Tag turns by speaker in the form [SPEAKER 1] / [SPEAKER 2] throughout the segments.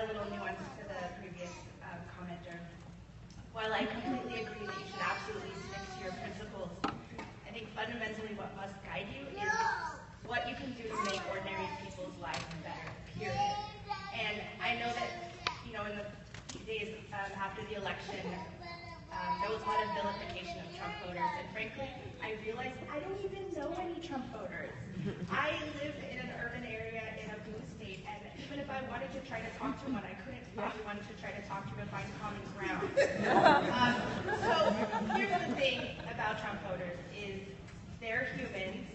[SPEAKER 1] add a little nuance to the previous commenter. While I completely agree that you should absolutely stick to your principles, I think fundamentally what must guide you is what you can do to make ordinary people's lives better, period. And I know that, you know, in the days after the election, there was a lot of vilification of Trump voters, and frankly, I realized I don't even know any Trump voters. I live in an urban area in a blue state, and even if I wanted to try to talk to one, I couldn't find one to try to talk to find common ground. So here's the thing about Trump voters is they're humans,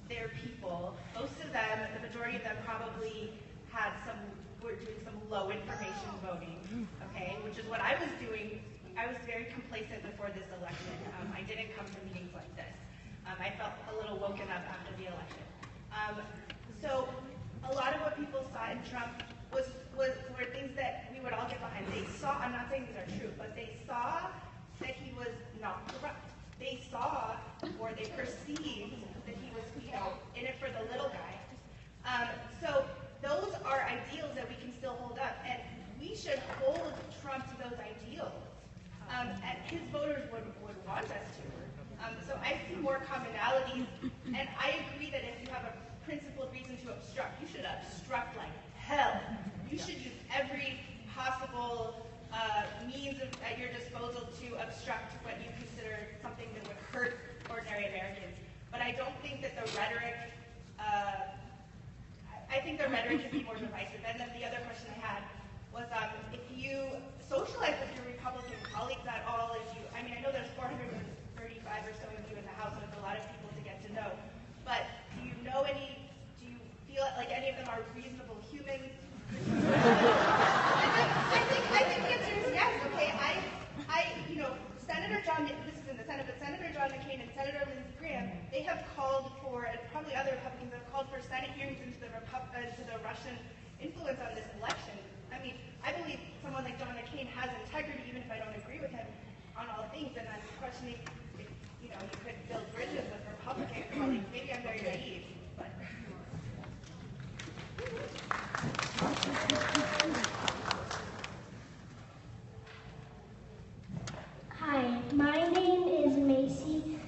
[SPEAKER 1] they're people. Most of them, the majority of them probably were doing some low information voting, okay, which is what I was doing. I was very complacent before this election. I didn't come to meetings like this. I felt a little woken up after the election. So a lot of what people saw in Trump were things that we would all get behind. They saw, I'm not saying these are true, but they saw that he was not corrupt. They saw, or they perceived that he was, you know, in it for the little guy. So those are ideals that we can still hold up, and we should hold Trump to those ideals. And his voters would want us to. So I see more commonalities, and I agree that if you have a principled reason to obstruct, you should obstruct like hell. You should use every possible means at your disposal to obstruct what you consider something that would hurt ordinary Americans. But I don't think that the rhetoric, I think the rhetoric can be more divisive. And then the other question I had was if you socialize with your Republican colleagues at all, I mean, I know there's 435 or so of you in the House, and it's a lot of people to get to know, but do you feel like any of them are reasonable humans? I think the answer is yes, okay? You know, Senator John, this is in the Senate, but Senator John McCain and Senator Lindsey Graham, they have called for, and probably other Republicans have called for Senate hearings into the Russian influence on this election. I mean, I believe someone like John McCain has integrity, even if I don't agree with him on all things, and I'm questioning if, you know, you could build bridges with Republican colleagues. Maybe I'm very naive, but...
[SPEAKER 2] Hi, my name is Macy,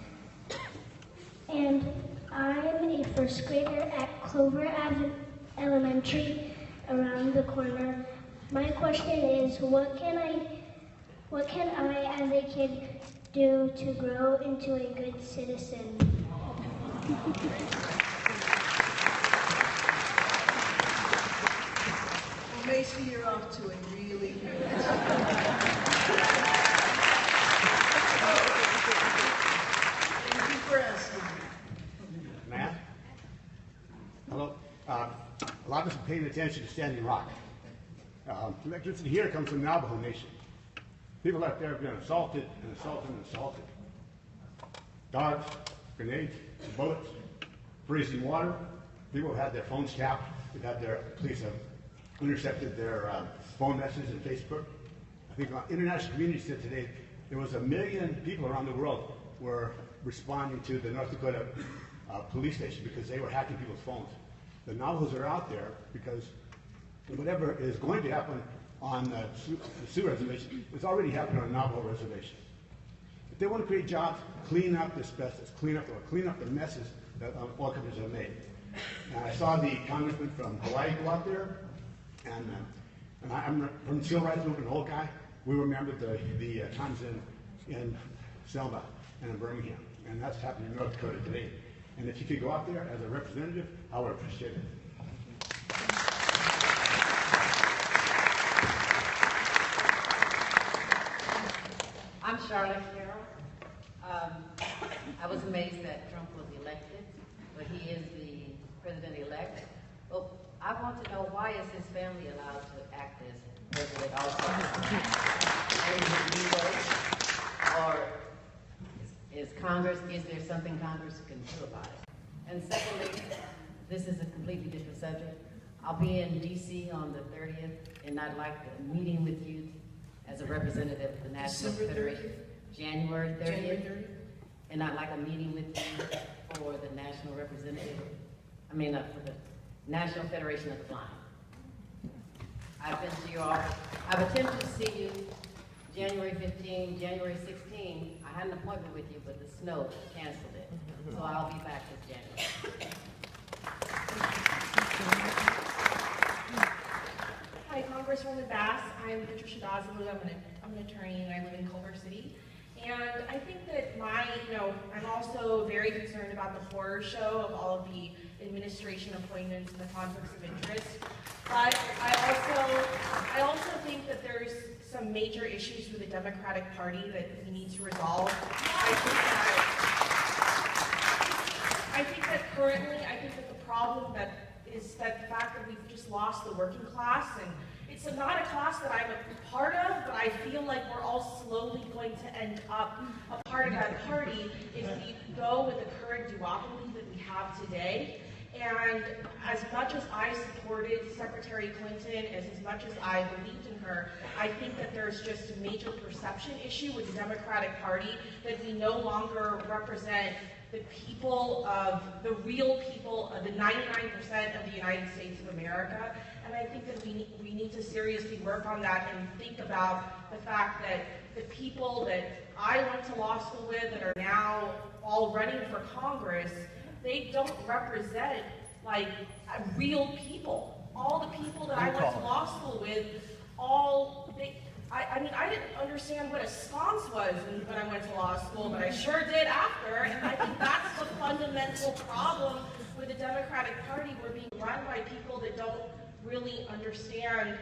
[SPEAKER 2] and I'm a first grader at Clover Avenue Elementary around the corner. My question is, what can I as a kid do to grow into a good citizen?
[SPEAKER 3] Well, Macy, you're off to a really good Thank you for asking.
[SPEAKER 4] Matt? Hello. A lot of us are paying attention to Standing Rock. Electricity here comes from the Navajo Nation. People out there have been assaulted and assaulted and assaulted. Darts, grenades, bullets, freezing water. People have had their phones tapped. They've had their police have intercepted their phone messages and Facebook. I think international community said today there was 1 million people around the world were responding to the North Dakota police station because they were hacking people's phones. The Navajos are out there because whatever is going to happen on the Sioux Reservation is already happening on the Navajo Reservation. If they want to create jobs, clean up the asbestos, clean up the messes that oil companies have made. And I saw the congressman from Hawaii go out there, and I'm from the Civil Rights Movement, an old guy. We remember the times in Selma and in Birmingham, and that's happening in North Dakota today. And if you could go out there as a representative, I would appreciate it.
[SPEAKER 5] I'm Charlotte Carroll. I was amazed that Trump was elected, but he is the president-elect. Well, I want to know, why is his family allowed to act as president also? Or is there something Congress can do about it? And secondly, this is a completely different subject. I'll be in D.C. on the 30th, and I'd like a meeting with you as a representative of the National Federation. January 30th. And I'd like a meeting with you for the national representative, for the National Federation of the Blind. I've been to your office. I've attempted to see you January 15, January 16. I had an appointment with you, but the snow canceled it. So I'll be back this January.
[SPEAKER 1] Hi, Congresswoman Bass. I'm Patricia Doslu. I'm an attorney and I live in Culver City. And I think that I'm also very concerned about the horror show of all of the administration appointments and the conflicts of interest. But I also think that there's some major issues with the Democratic Party that we need to resolve. I think that the problem is that the fact that we've just lost the working class, and it's not a class that I'm a part of, but I feel like we're all slowly going to end up a part of that party if we go with the current duopoly that we have today. And as much as I supported Secretary Clinton, as much as I believed in her, I think that there's just a major perception issue with the Democratic Party that we no longer represent the people of, the real people of the 99% of the United States of America. And I think that we need to seriously work on that and think about the fact that the people that I went to law school with that are now all running for Congress, they don't represent like real people. All the people that I went to law school with, I mean, I didn't understand what a sconce was when I went to law school, but I sure did after, and I think that's the fundamental problem with the Democratic Party. We're being run by people that don't really understand,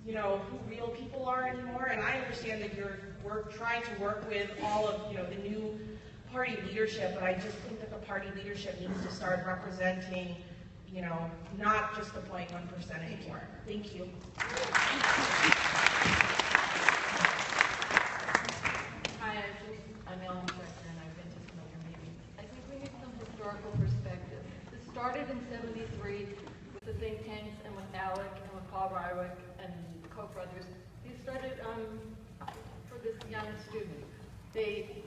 [SPEAKER 1] who real people are anymore, and I understand that we're trying to work with all of, the new party leadership, but I just think that the party leadership needs to start representing, not just the 0.1% anymore. Thank you.
[SPEAKER 6] Hi, I'm Ellen Fletcher, and I've been to some of your meetings. I think we need some historical perspective. This started in '73 with the think tanks and with ALEC and with Paul Rywick and the Koch brothers. These started for this young student. They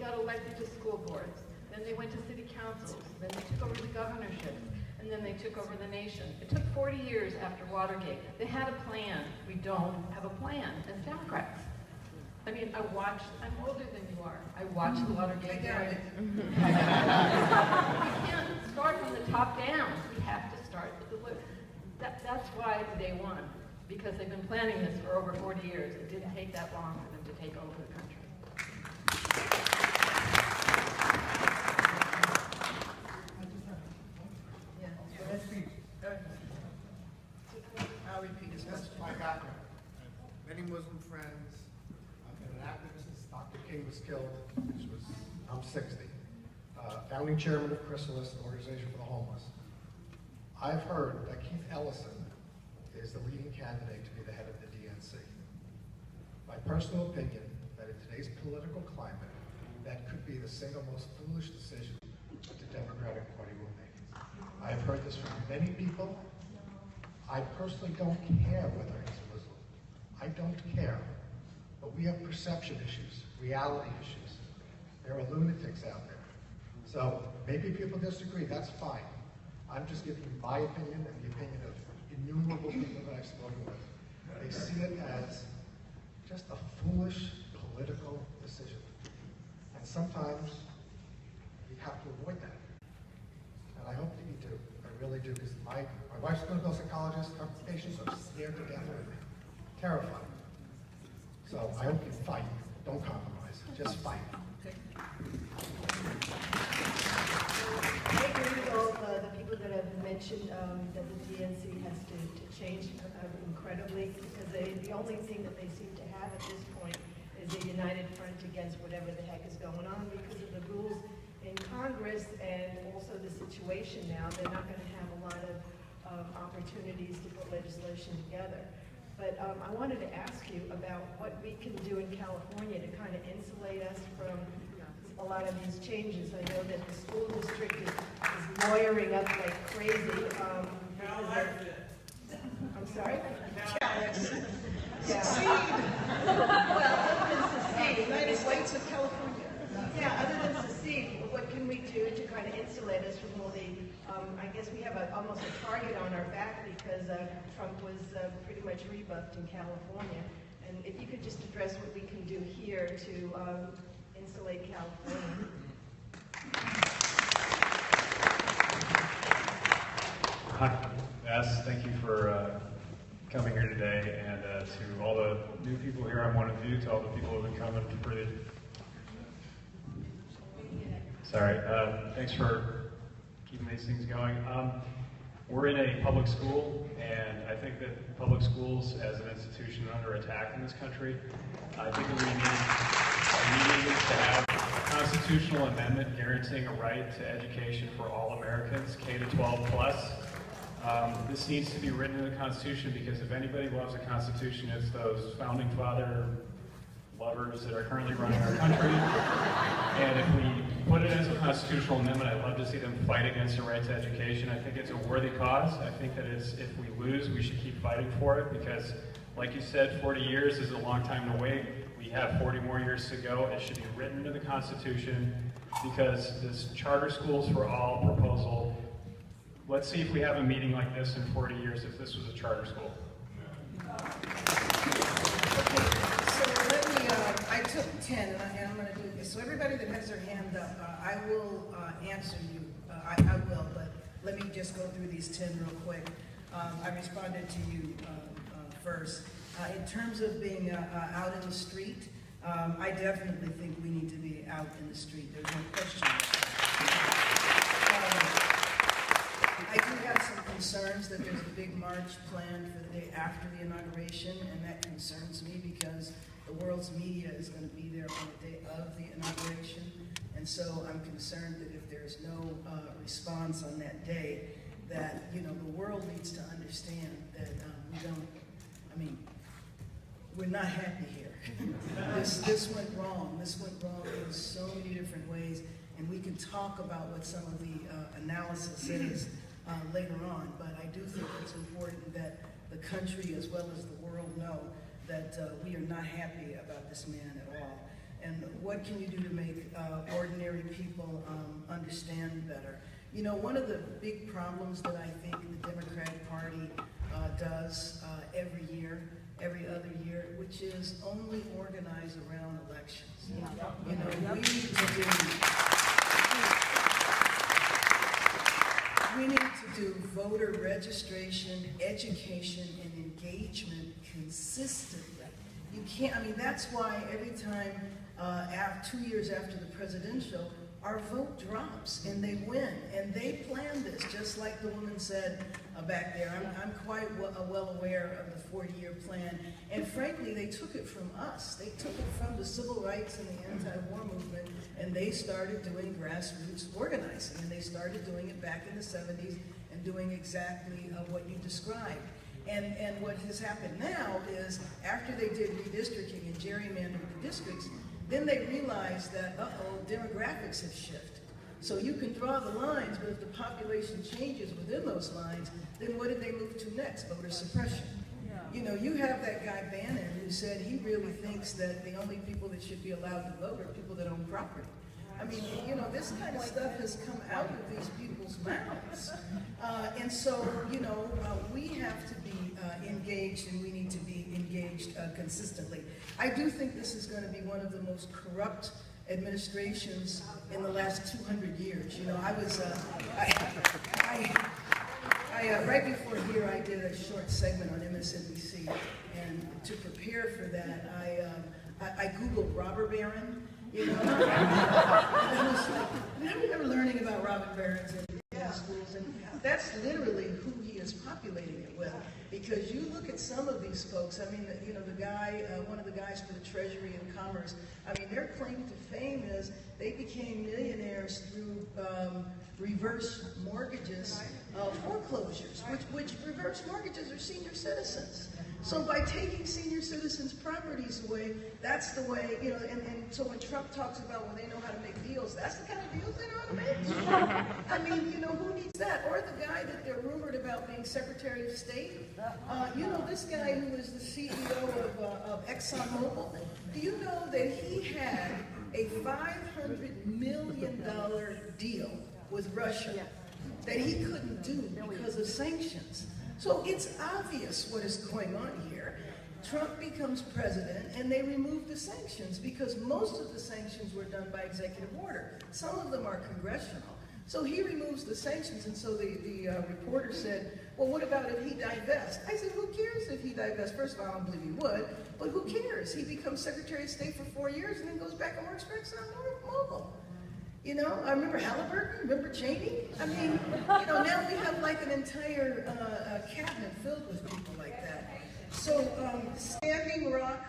[SPEAKER 6] got elected to school boards. Then they went to city councils. Then they took over the governorships. And then they took over the nation. It took 40 years after Watergate. They had a plan. We don't have a plan as Democrats. I mean, I'm older than you are. I watched the Watergate hearings. We can't start from the top down. We have to start with the that's why they won, because they've been planning this for over 40 years. It didn't take that long for them to take over the country.
[SPEAKER 3] I'll repeat his question.
[SPEAKER 7] I got many Muslim friends. I've been an activist since Dr. King was killed, I'm 60. Founding chairman of Chrysalis, an organization for the homeless. I've heard that Keith Ellison is the leading candidate to be the head of the DNC. My personal opinion that in today's political climate, that could be the single most foolish decision that the Democratic Party will make. I have heard this from many people. I personally don't care whether he's a Muslim. I don't care. But we have perception issues, reality issues. There are lunatics out there. So maybe people disagree, that's fine. I'm just giving you my opinion and the opinion of innumerable people that I've spoken with. They see it as just a foolish political decision. And sometimes you have to avoid that. And I hope that you do. I really do, because my wife's a clinical psychologist. Her patients are scared to death of me. Terrified. So I hope you fight. Don't compromise. Just fight.
[SPEAKER 8] I agree with all the people that have mentioned that the DNC has to change incredibly, because the only thing that they seem to have at this point is a united front against whatever the heck is going on because of the rules in Congress and also the situation now. They're not going to have a lot of opportunities to put legislation together. But I wanted to ask you about what we can do in California to kind of insulate us from a lot of these changes. I know that the school district is lawyering up like crazy. I'm sorry?
[SPEAKER 3] Succeed. Well, other than succeed. United States of California.
[SPEAKER 8] Yeah, other than secede, what can we do to kind of insulate us from all the, I guess we have almost a target on our back because Trump was pretty much rebuffed in California. And if you could just address what we can do here to insulate California.
[SPEAKER 9] Hi, Bess. Thank you for coming here today, and to all the new people here, I'm one of you. To all the people who have been coming for the... Sorry. Thanks for keeping these things going. We're in a public school, and I think that public schools as an institution are under attack in this country. I think that we need to have a constitutional amendment guaranteeing a right to education for all Americans, K to 12 plus. This needs to be written in the Constitution because if anybody loves the Constitution, it's those founding father lovers that are currently running our country. And if we put it as a constitutional amendment, I'd love to see them fight against the right to education. I think it's a worthy cause. I think that if we lose, we should keep fighting for it because, like you said, 40 years is a long time to wait. We have 40 more years to go. It should be written into the Constitution because this charter schools for all proposal, let's see if we have a meeting like this in 40 years if this was a charter school.
[SPEAKER 3] I took 10, and I'm going to do this. So everybody that has their hand up, I will answer you. I will, but let me just go through these 10 real quick. I responded to you first. In terms of being out in the street, I definitely think we need to be out in the street. There's no question. I do have some concerns that there's a big march planned for the day after the inauguration, and that concerns me because the world's media is going to be there on the day of the inauguration, and so I'm concerned that if there's no response on that day, that, you know, the world needs to understand that we're not happy here. This went wrong. This went wrong in so many different ways, and we can talk about what some of the analysis is later on, but I do think it's important that the country as well as the world know that we are not happy about this man at all. And what can you do to make ordinary people understand better? You know, one of the big problems that I think the Democratic Party does every year, every other year, which is only organize around elections. You know, we need to do voter registration, education, and engagement consistently. You can't, I mean, that's why every time, 2 years after the presidential, our vote drops and they win. And they planned this, just like the woman said back there. I'm quite well aware of the 40-year plan. And frankly, they took it from us. They took it from the civil rights and the anti-war movement, and they started doing grassroots organizing. And they started doing it back in the 70s and doing exactly what you described. And what has happened now is, after they did redistricting and gerrymandered the districts, then they realized that, demographics have shifted. So you can draw the lines, but if the population changes within those lines, then what did they move to next? Voter suppression. You know, you have that guy Bannon who said he really thinks that the only people that should be allowed to vote are people that own property. I mean, you know, this kind of stuff has come out of these people's mouths. And so, you know, we have to be engaged, and we need to be engaged consistently. I do think this is going to be one of the most corrupt administrations in the last 200 years. You know, I was, right before here, I did a short segment on MSNBC, and to prepare for that, I Googled robber baron. You know, I remember learning about robber barons in schools, and that's literally who he is populating it with. Because you look at some of these folks, I mean, you know, the guy, one of the guys for the Treasury and Commerce, I mean, their claim to fame is they became millionaires through reverse mortgages, foreclosures, which reverse mortgages are senior citizens. So by taking senior citizens' properties away, that's the way, you know, and so when Trump talks about when they know how to make deals, that's the kind of deals they know how to make. I mean, you know, who needs that? Or the guy that they're rumored about being Secretary of State. You know, this guy who is the CEO of ExxonMobil, do you know that he had a $500 million deal with Russia that he couldn't do because of sanctions. So it's obvious what is going on here. Trump becomes president and they remove the sanctions because most of the sanctions were done by executive order. Some of them are congressional. So he removes the sanctions, and so the reporter said, well, what about if he divests? I said, who cares if he divests? First of all, I don't believe he would, but who cares? He becomes Secretary of State for 4 years and then goes back and works for ExxonMobil. You know, I remember Halliburton, remember Cheney? I mean, you know, now we have like an entire cabinet filled with people like that. So Standing Rock,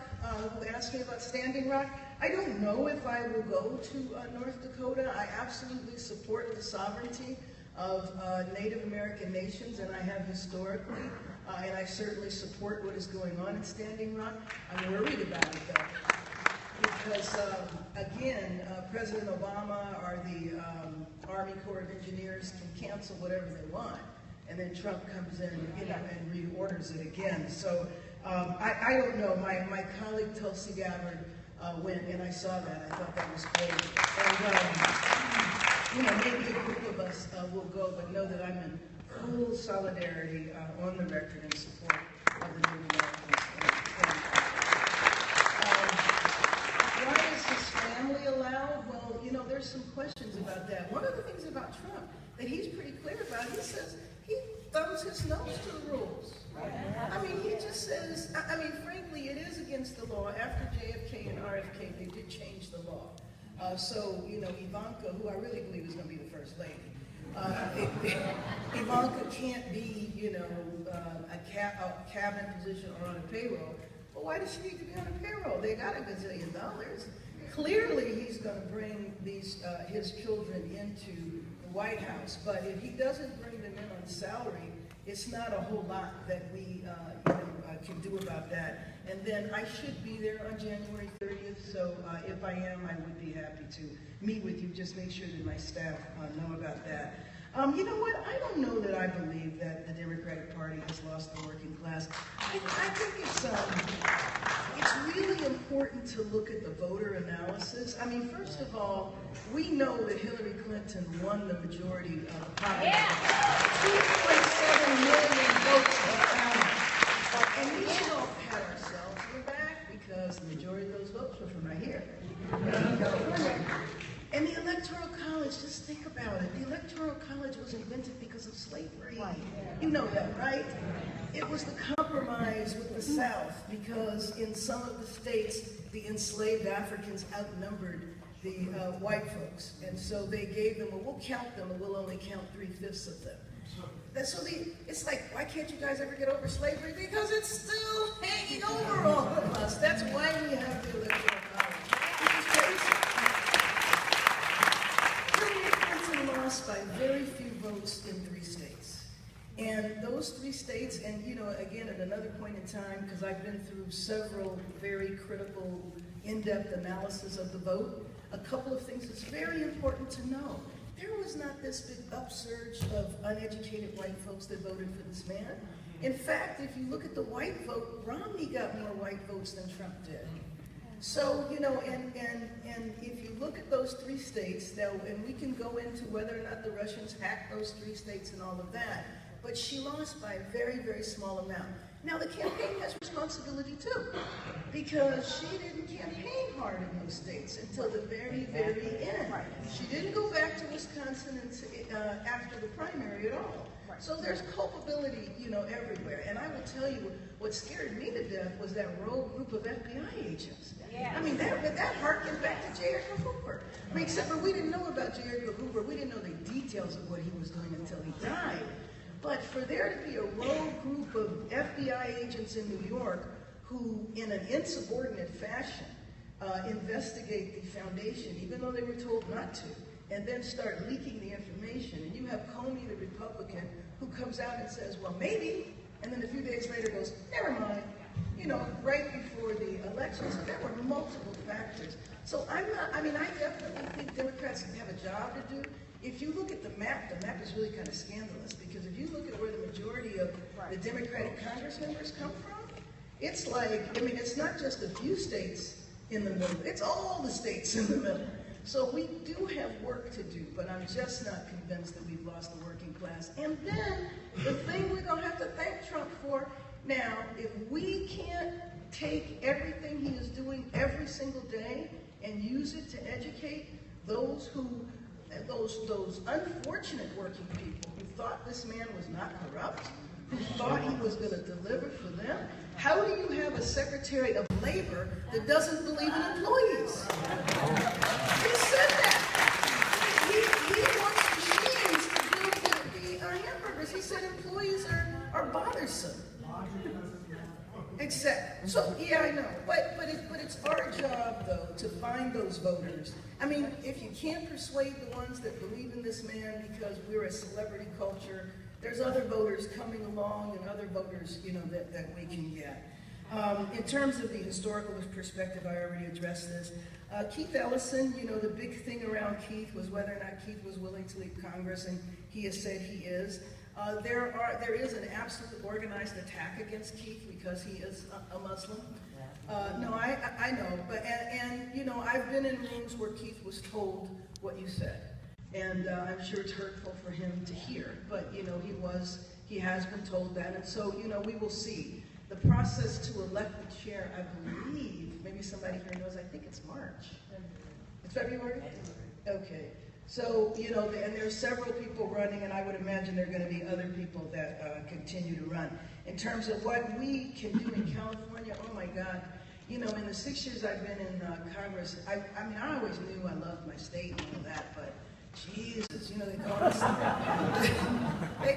[SPEAKER 3] who asked me about Standing Rock, I don't know if I will go to North Dakota. I absolutely support the sovereignty of Native American nations, and I have historically, and I certainly support what is going on in Standing Rock. I'm worried about it though, because again, President Obama or the Army Corps of Engineers can cancel whatever they want, and then Trump comes in, you know, and reorders it again. So I don't know. My colleague Tulsi Gabbard went, and I saw that. I thought that was great. And you know, maybe a group of us will go, but know that I'm in full solidarity on the record in support of the Native Americans. Why is his family allowed? Well, you know, there's some questions about that. One of the things about Trump that he's pretty clear about, he says he thumbs his nose to the rules. I mean, he just says, I mean, frankly, it is against the law. After JFK and RFK, they did change the law. So, you know, Ivanka, who I really believe is going to be the first lady, Ivanka can't be, you know, a cabinet position or on a payroll. Well, why does she need to be on a payroll? They got $1 gazillion. Clearly, he's going to bring these his children into the White House. But if he doesn't bring them in on salary, it's not a whole lot that we can do about that. And then I should be there on January 30th, so if I am, I would be happy to meet with you. Just make sure that my staff know about that. You know what? I don't know that I believe that the Democratic Party has lost the working class. I think it's really important to look at the voter analysis. I mean, first of all, we know that Hillary Clinton won the majority of the population. 2.7 million votes were counted. And we should all pat ourselves on the back because the majority of those votes were from right here. And the Electoral College, just think about it. The Electoral College was invented because of slavery. You know that, right? It was the compromise with the South because in some of the states, the enslaved Africans outnumbered the white folks. And so they gave them, well, we'll count them, and we'll only count 3/5 of them. So it's like, why can't you guys ever get over slavery? Because it's still hanging over all of us. That's why we have the Electoral College. Which is crazy. Hillary Clinton lost by very few votes in 3 states. And those 3 states, and you know, again, at another point in time, because I've been through several very critical, in-depth analysis of the vote, a couple of things that's very important to know. There was not this big upsurge of uneducated white folks that voted for this man. In fact, if you look at the white vote, Romney got more white votes than Trump did. So, you know, and if you look at those 3 states, now, and we can go into whether or not the Russians hacked those 3 states and all of that, but she lost by a very, very small amount. Now, the campaign has responsibility too, because she didn't campaign hard in those states until the very, very end. She didn't go back to Wisconsin after the primary at all. So there's culpability, you know, everywhere. And I will tell you, what scared me to death was that rogue group of FBI agents. I mean, that harkened back to J. Edgar Hoover. I mean, except for we didn't know about J. Edgar Hoover. We didn't know the details of what he was doing until he died. But for there to be a rogue group of FBI agents in New York who, in an insubordinate fashion, investigate the foundation, even though they were told not to, and then start leaking the information, and you have Comey, the Republican, who comes out and says, well, maybe, and then a few days later goes, never mind, you know, right before the election. So there were multiple factors. So I definitely think Democrats have a job to do. If you look at the map is really kind of scandalous, because if you look at where the majority of the Democratic Congress members come from, it's like, I mean, it's not just a few states in the middle, it's all the states in the middle. So we do have work to do, but I'm just not convinced that we've lost the working class. And then the thing we're going to have to thank Trump for, now, if we can't take everything he is doing every single day and use it to educate those unfortunate working people who thought this man was not corrupt, who thought he was going to deliver for them, how do you have a Secretary of Labor that doesn't believe in employees? He said that. He wants machines to build our hamburgers. He said employees are bothersome. Except, so yeah, I know, but it's our job though to find those voters. I mean, if you can't persuade the ones that believe in this man because we're a celebrity culture, there's other voters coming along and other voters, you know, that we can get. In terms of the historical perspective, I already addressed this. Keith Ellison, you know, the big thing around Keith was whether or not Keith was willing to leave Congress, and he has said he is. There is an absolute organized attack against Keith because he is a Muslim. No, I know, but and you know, I've been in rooms where Keith was told what you said, and I'm sure it's hurtful for him to hear. But you know, he has been told that, and so you know, we will see. The process to elect the chair, I believe, maybe somebody here knows. I think it's March. It's February. Okay. So, you know, and there's several people running, and I would imagine there are going to be other people that continue to run. In terms of what we can do in California, oh my God, you know, in the 6 years I've been in Congress, I mean, I always knew I loved my state and all that, but Jesus, you know, they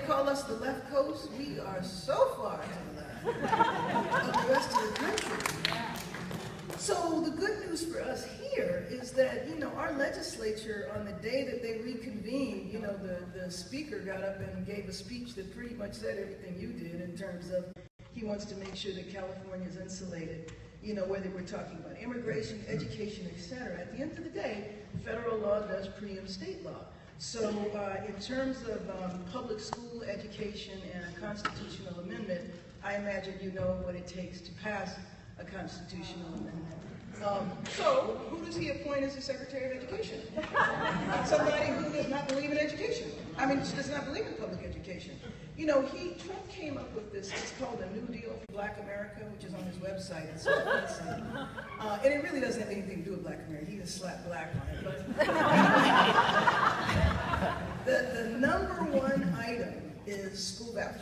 [SPEAKER 3] call us the left coast. We are so far to the left of the rest of the country. So the good news for us here is that, you know, our legislature, on the day that they reconvened, you know, the speaker got up and gave a speech that pretty much said everything you did in terms of he wants to make sure that California is insulated, you know, whether we're talking about immigration, education, etc. At the end of the day, federal law does preempt state law. So in terms of public school education and a constitutional amendment, I imagine you know what it takes to pass a constitutional amendment. So, who does he appoint as the Secretary of Education? Somebody who does not believe in education. I mean, does not believe in public education. You know, Trump came up with this, it's called a New Deal for Black America, which is on his website. It's so fancy. And it really doesn't have anything to do with Black America. He just slapped black on it. But the number one item is school vouchers.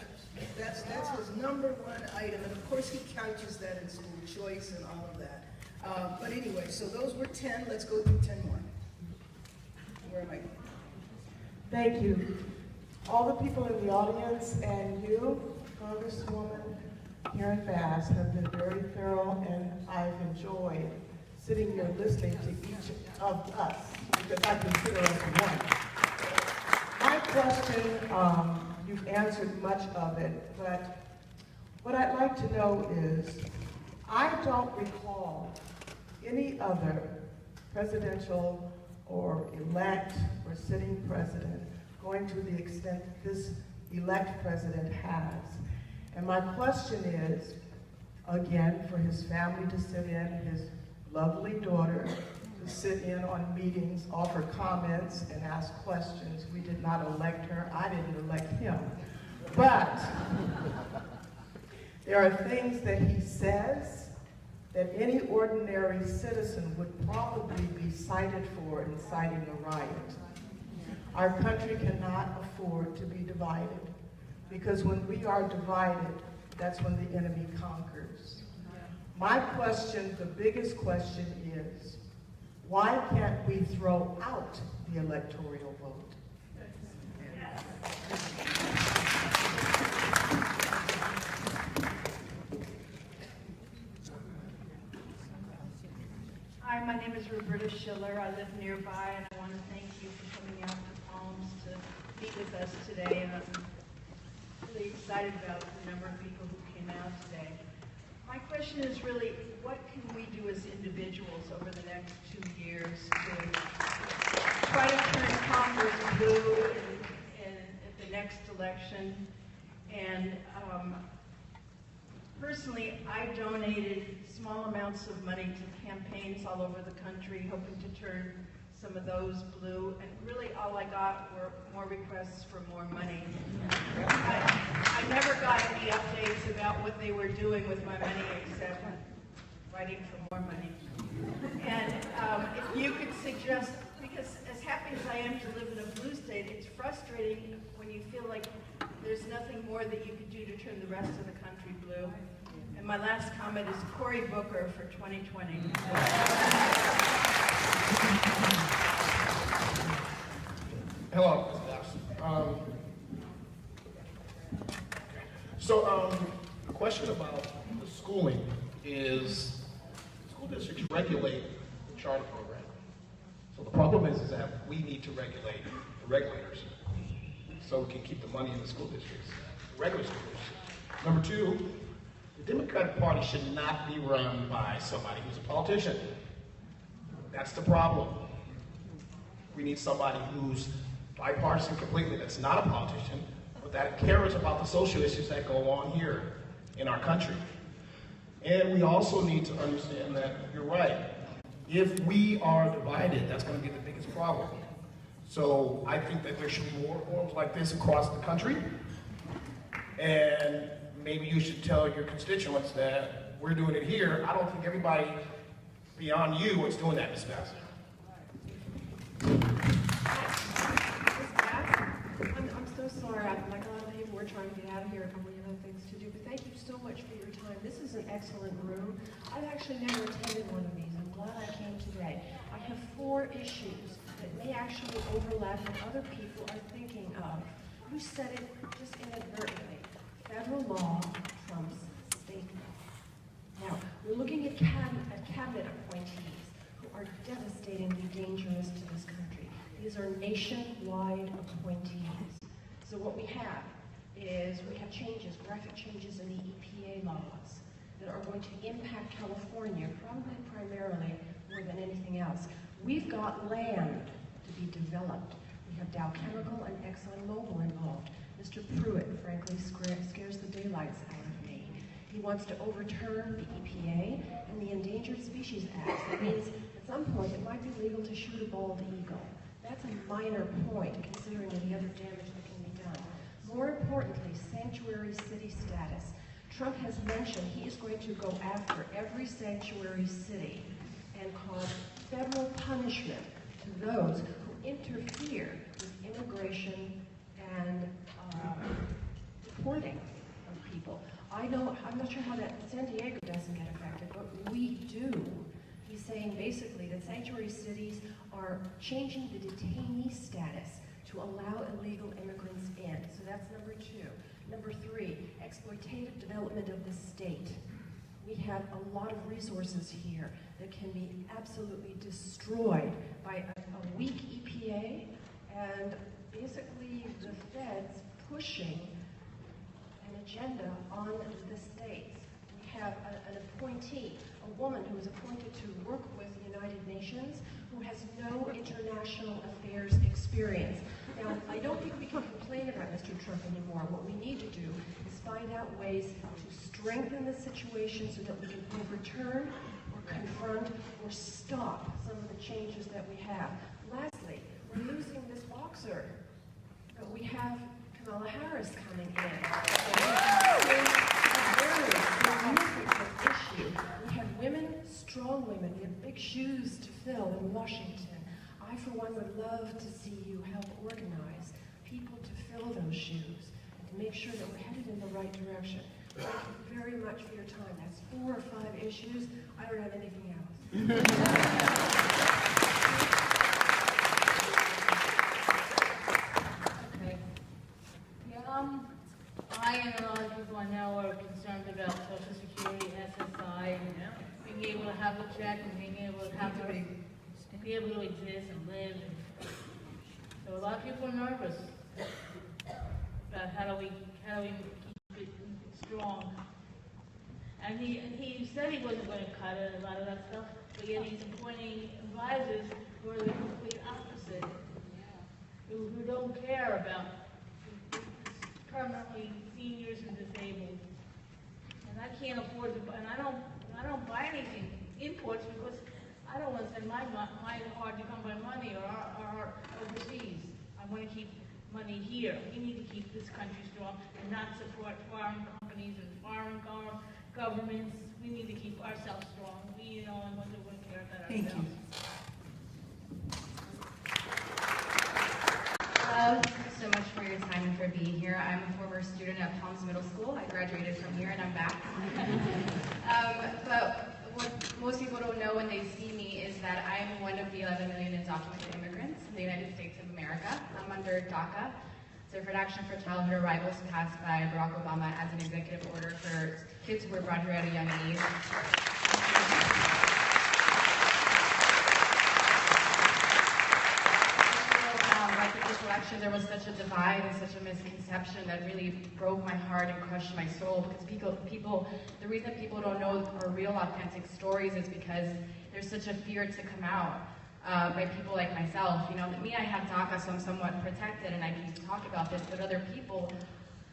[SPEAKER 3] That's his number one item, and of course he couches that in school choice and all of that. But anyway, so those were 10. Let's go through 10 more. Where am I going?
[SPEAKER 10] Thank you. All the people in the audience and you, Congresswoman Karen Bass, have been very thorough, and I've enjoyed sitting here listening to each of us, because I consider us one. My question, you've answered much of it, but what I'd like to know is, I don't recall any other presidential or elect or sitting president going to the extent this elect president has. And my question is, again, for his family to sit in, his lovely daughter to sit in on meetings, offer comments, and ask questions. We did not elect her. I didn't elect him. But there are things that he says that any ordinary citizen would probably be cited for inciting a riot. Our country cannot afford to be divided, because when we are divided, that's when the enemy conquers. My question, the biggest question is, why can't we throw out the electoral vote?
[SPEAKER 1] Hi, my name is Roberta Schiller. I live nearby, and I want to thank you for coming out to Palms to meet with us today. And I'm really excited about the number of people who came out today. My question is really, what can we do as individuals over the next 2 years to try to turn Congress blue at the next election? And personally, I donated small amounts of money to campaigns all over the country, hoping to turn
[SPEAKER 8] some of those blue, and really all I got were more requests for more money. I never got any updates about what they were doing with my money except writing for more money. And if you could suggest, because as happy as I am to live in a blue state, it's frustrating when you feel like there's nothing more that you could do to turn the rest of the country blue. And my last comment is Cory Booker for 2020.
[SPEAKER 11] Hello, Ms. Bass. The question about the schooling is school districts regulate the charter program. So the problem is that we need to regulate the regulators so we can keep the money in the school districts, the regular school districts. Number two, the Democratic Party should not be run by somebody who's a politician. That's the problem. We need somebody who's bipartisan completely, that's not a politician, but that cares about the social issues that go on here in our country. And we also need to understand that you're right. If we are divided, that's going to be the biggest problem. So I think that there should be more forums like this across the country. And maybe you should tell your constituents that we're doing it here. I don't think everybody beyond you is doing that, Ms. Bass.
[SPEAKER 8] I'm so sorry. Like a lot of people, we're trying to get out of here and we have other things to do. But thank you so much for your time. This is an excellent room. I've actually never attended one of these. I'm glad I came today. I have 4 issues that may actually overlap what other people are thinking of. You said it just inadvertently. Federal law trumps state law. Now, we're looking at cabinet appointees who are devastatingly dangerous to this country. These are nationwide appointees. So what we have is we have changes, graphic changes in the EPA laws that are going to impact California, probably primarily more than anything else. We've got land to be developed. We have Dow Chemical and ExxonMobil involved. Mr. Pruitt, frankly, scares the daylights out of me. He wants to overturn the EPA and the Endangered Species Act. That means at some point it might be legal to shoot a bald eagle. That's a minor point considering the other damage that can be done. More importantly, sanctuary city status. Trump has mentioned he is going to go after every sanctuary city and cause federal punishment to those who interfere with immigration and deporting of people. I'm not sure how that San Diego doesn't get affected, but we do. He's saying basically that sanctuary cities are changing the detainee status to allow illegal immigrants in. So that's number 2. Number 3, exploitative development of the state. We have a lot of resources here that can be absolutely destroyed by a weak EPA and basically the feds pushing an agenda on the states. We have an appointee, a woman who is appointed to work with the United Nations who has no international affairs experience. Now, I don't think we can complain about Mr. Trump anymore. What we need to do is find out ways to strengthen the situation so that we can overturn or confront or stop some of the changes that we have. Lastly, we're losing this boxer, but we have Kamala Harris coming in. Issue. We have women, strong women. We have big shoes to fill in Washington. I, for one, would love to see you help organize people to fill those shoes and to make sure that we're headed in the right direction. Thank you very much for your time. That's 4 or 5 issues. I don't have anything else.
[SPEAKER 12] Okay. I and a lot of people I know are concerned about Social Security, SSI, and being able to have a check and being able to have be able to exist and live. So a lot of people are nervous about how do we keep it strong. And he said he wasn't going to cut it, a lot of that stuff, but yet he's appointing advisors who are the complete opposite, who don't care about permanently seniors and disabled. And I can't afford to buy, and I don't buy anything imports because I don't want to send my hard-to-come-by money or overseas. I want to keep money here. We need to keep this country strong and not support foreign companies and foreign governments. We need to keep ourselves strong. We, the ones that wouldn't care about ourselves.
[SPEAKER 3] Thank you.
[SPEAKER 13] Thank you so much for your time and for being here. I'm a former student at Palms Middle School. I graduated from here and I'm back. But what most people don't know when they see me is that I'm one of the 11 million undocumented immigrants in the United States of America. I'm under DACA, Deferred Action for Childhood Arrivals, passed by Barack Obama as an executive order for kids who were brought here at a young age. Like this election, there was such a divide and such a misconception that really broke my heart and crushed my soul, because the reason people don't know our real authentic stories is because there's such a fear to come out by people like myself. Me, I have DACA, so I'm somewhat protected and I can talk about this, but other people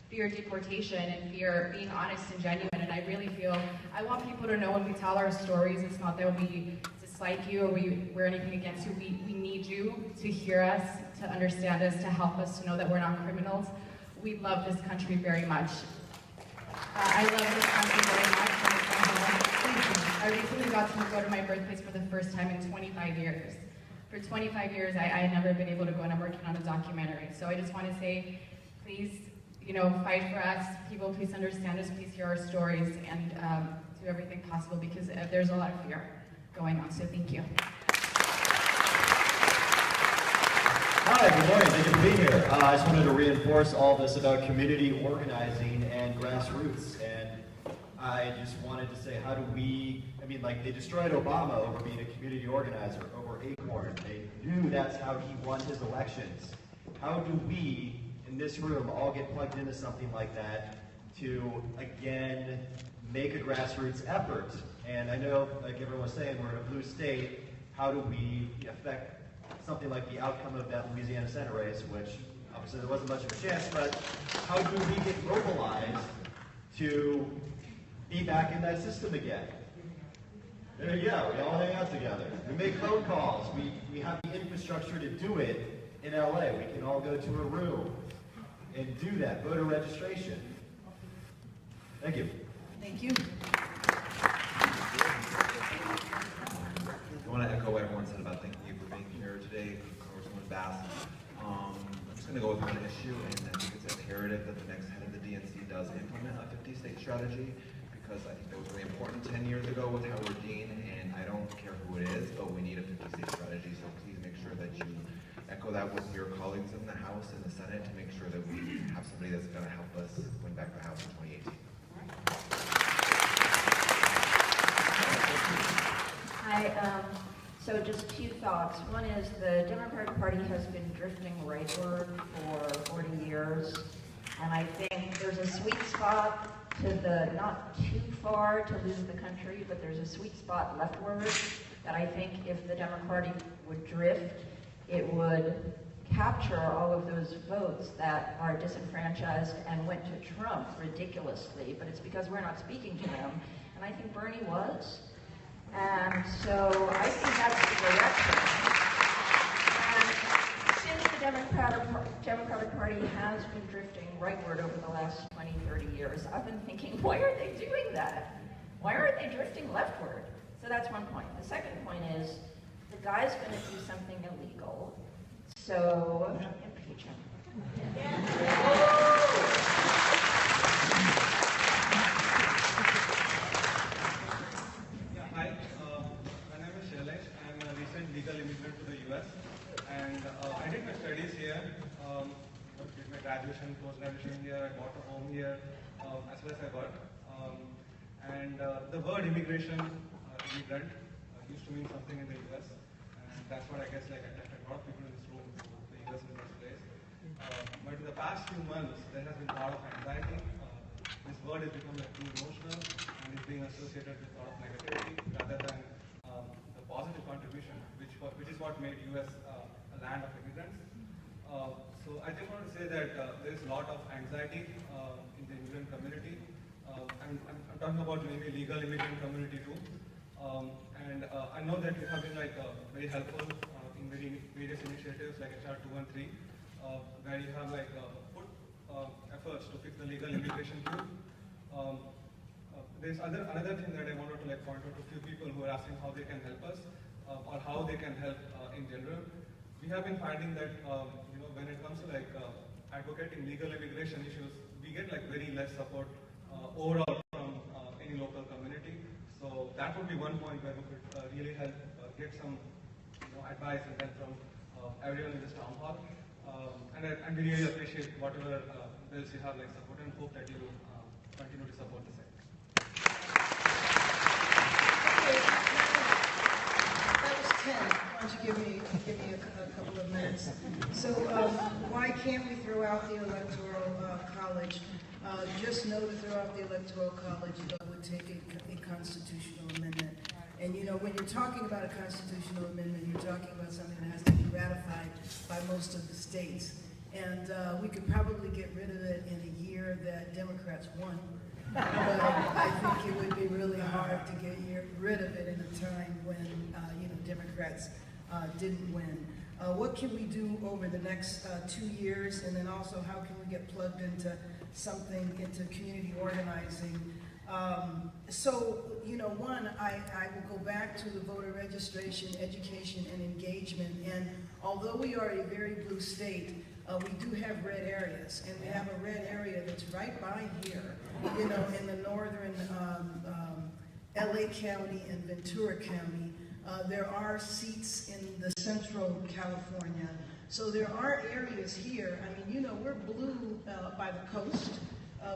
[SPEAKER 13] fear deportation and fear being honest and genuine, and I really feel I want people to know when we tell our stories, it's not that we dislike you or we're anything against you. We need you to hear us, to understand us, to help us to know that we're not criminals. We love this country very much. I love this country very much. And it's my home. I recently got to go to my birthplace for the first time in 25 years. For 25 years, I had never been able to go, and I'm working on a documentary. So I just want to say, please, fight for us. People, please understand us. Please hear our stories and do everything possible, because there's a lot of fear going on. So thank you.
[SPEAKER 14] Hi, good morning. Thank you for being here. I just wanted to reinforce all this about community organizing and grassroots. And I just wanted to say, how do we, they destroyed Obama over being a community organizer, over Acorn. They knew that's how he won his elections. How do we, in this room, all get plugged into something like that to, again, make a grassroots effort? And I know, like everyone was saying, we're in a blue state. How do we affect something like the outcome of that Louisiana Senate race, which obviously there wasn't much of a chance, but how do we get mobilized to be back in that system again? There you go, we all hang out together. We make phone calls, we have the infrastructure to do it in LA. We can all go to a room and do that, voter registration. Thank you.
[SPEAKER 3] Thank you.
[SPEAKER 15] I want to echo what everyone said about thanking you for being here today, Congresswoman Bass. I'm just going to go with one issue, and I think it's imperative that the next head of the DNC does implement a 50-state strategy, because I think that was really important 10 years ago with Howard Dean, and I don't care who it is, but we need a 50-state strategy, so please make sure that you echo that with your colleagues in the House and the Senate to make sure that we have somebody that's going to help us win back the House in 2018.
[SPEAKER 16] Hi, so just two thoughts. One is the Democratic Party has been drifting rightward for 40 years, and I think there's a sweet spot to the, not too far to lose the country, but there's a sweet spot leftward that I think if the Democratic would drift, it would capture all of those votes that are disenfranchised and went to Trump ridiculously, but it's because we're not speaking to them, and I think Bernie was. And so I think that's the direction. And since the Democratic Party has been drifting rightward over the last 20, 30 years, I've been thinking, why are they doing that? Why aren't they drifting leftward? So that's one point. The second point is, the guy's going to do something illegal, so impeach him.
[SPEAKER 17] Hi, my name is Shailesh. I'm a recent legal immigrant to the US, and I did my studies here, did my graduation, post-graduation here, I bought a home here, as well as I work. The word immigration, immigrant, used to mean something in the US, and that's what I guess attracted a lot of people in this room to the US in the first place. But in the past few months, there has been a lot of anxiety. This word has become too emotional and is being associated with a lot of negativity rather than the positive contribution, which is what made US a land of immigrants. So I just want to say that there is a lot of anxiety in the immigrant community. I'm talking about maybe legal immigrant community too. I know that you have been very helpful in various initiatives like HR 213, where you have put efforts to fix the legal immigration queue. There's another thing that I wanted to point out to a few people who are asking how they can help us or how they can help in general. We have been finding that when it comes to advocating legal immigration issues, we get very less support overall from any local community. So that would be one point where we could really help get some advice and help from everyone in this town hall. And we really appreciate whatever bills you have support and hope that you continue to support the site.
[SPEAKER 3] That was 10. Why don't you give me a couple of minutes? So why can't we throw out the Electoral College? Just know to throw out the Electoral College would take a constitutional amendment. And when you're talking about a constitutional amendment, you're talking about something that has to be ratified by most of the states. And we could probably get rid of it in a year that Democrats won. But I think it would be really hard to get rid of it in a time when Democrats didn't win. What can we do over the next 2 years, and then also how can we get plugged into something, into community organizing? One, I will go back to the voter registration, education, and engagement. And although we are a very blue state, we do have red areas, and we have a red area that's right by here, in the northern LA County and Ventura County. There are seats in the central California. So there are areas here. I mean, we're blue by the coast.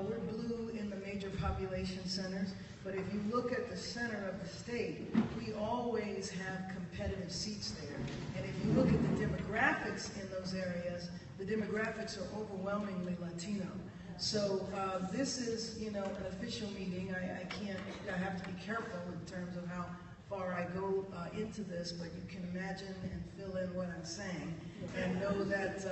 [SPEAKER 3] We're blue in the major population centers. But if you look at the center of the state, we always have competitive seats there. And if you look at the demographics in those areas, the demographics are overwhelmingly Latino. So this is, an official meeting. I have to be careful in terms of how far I go into this, but you can imagine and fill in what I'm saying, and know that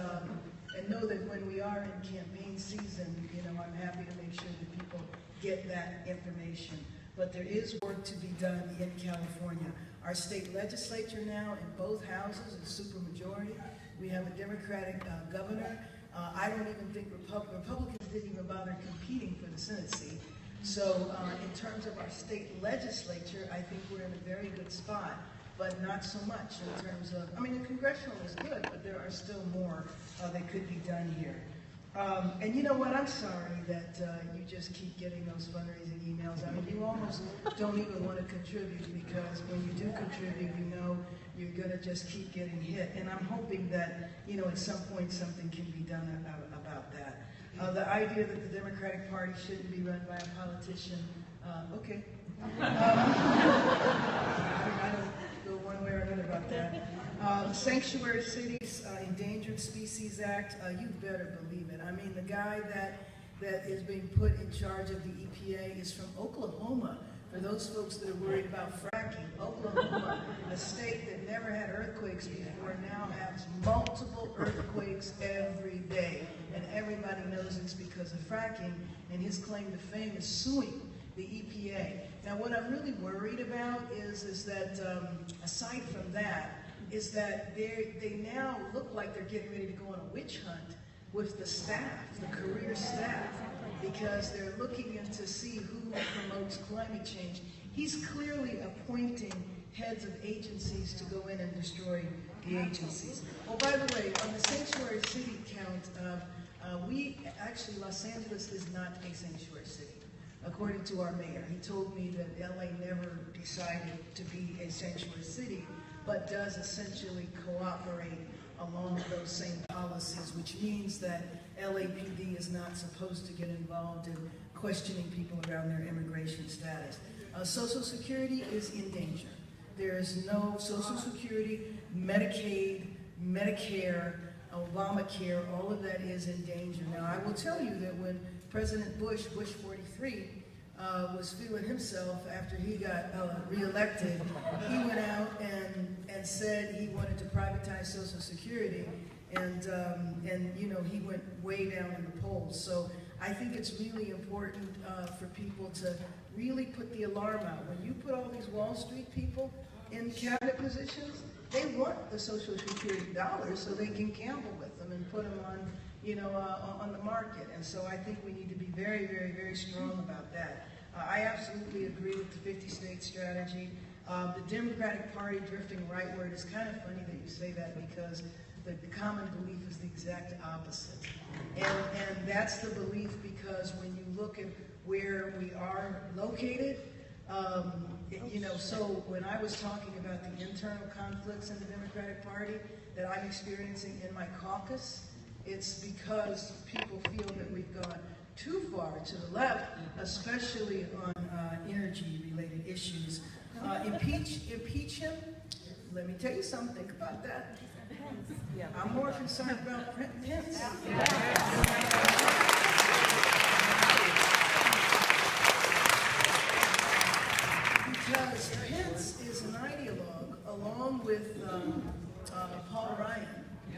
[SPEAKER 3] when we are in campaign season, I'm happy to make sure that people get that information. But there is work to be done in California. Our state legislature now in both houses is supermajority. We have a Democratic governor. I don't even think Republicans didn't even bother competing for the Senate seat. So in terms of our state legislature, I think we're in a very good spot, but not so much in terms of, the congressional is good, but there are still more that could be done here. And you know what, I'm sorry that you just keep getting those fundraising emails. You almost don't even want to contribute, because when you do contribute, you're going to just keep getting hit. And I'm hoping that, at some point something can be done about that. The idea that the Democratic Party shouldn't be run by a politician, okay. I don't go one way or another about that. Sanctuary Cities, Endangered Species Act, you better believe it. The guy that is being put in charge of the EPA is from Oklahoma. For those folks that are worried about fracking, Oklahoma, a state that never had earthquakes before, now has multiple earthquakes every day. And everybody knows it's because of fracking, and his claim to fame is suing the EPA. Now, what I'm really worried about is that, aside from that, is that they now look like they're getting ready to go on a witch hunt with the staff, the career staff, because they're looking in to see who promotes climate change. He's clearly appointing heads of agencies to go in and destroy the agencies. Oh, by the way, on the sanctuary city count, Los Angeles is not a sanctuary city, according to our mayor. He told me that LA never decided to be a sanctuary city, but does essentially cooperate along those same policies, which means that LAPD is not supposed to get involved in questioning people around their immigration status. Social Security is in danger. There is no Social Security, Medicaid, Medicare, Obamacare, all of that is in danger. Now, I will tell you that when President Bush 43, was feeling himself after he got reelected, he went out and said he wanted to privatize Social Security, and he went way down in the polls. So I think it's really important for people to really put the alarm out. When you put all these Wall Street people in cabinet positions, they want the Social Security dollars so they can gamble with them and put them on, on the market. And so I think we need to be very, very, very strong about that. I absolutely agree with the 50-state strategy. The Democratic Party drifting rightward is kind of funny that you say that because the common belief is the exact opposite. And that's the belief because when you look at where we are located, so when I was talking about the internal conflicts in the Democratic Party that I'm experiencing in my caucus, it's because people feel that we've gone too far to the left, especially on energy-related issues. Impeach him? Let me tell you something. Think about that. I'm more concerned about Pence. Because Pence is an ideologue, along with Paul Ryan,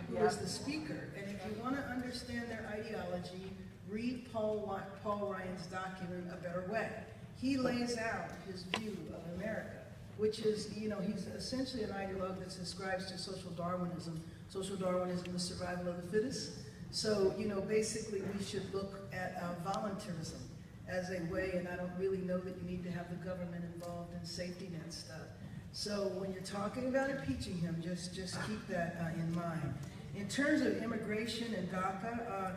[SPEAKER 3] who is the speaker. And if you want to understand their ideology, read Paul Ryan's document, A Better Way. He lays out his view of America, which is, he's essentially an ideologue that subscribes to social Darwinism. Social Darwinism, the survival of the fittest. So, basically we should look at voluntarism as a way, and I don't really know that you need to have the government involved in safety net stuff. So when you're talking about impeaching him, just keep that in mind. In terms of immigration and DACA,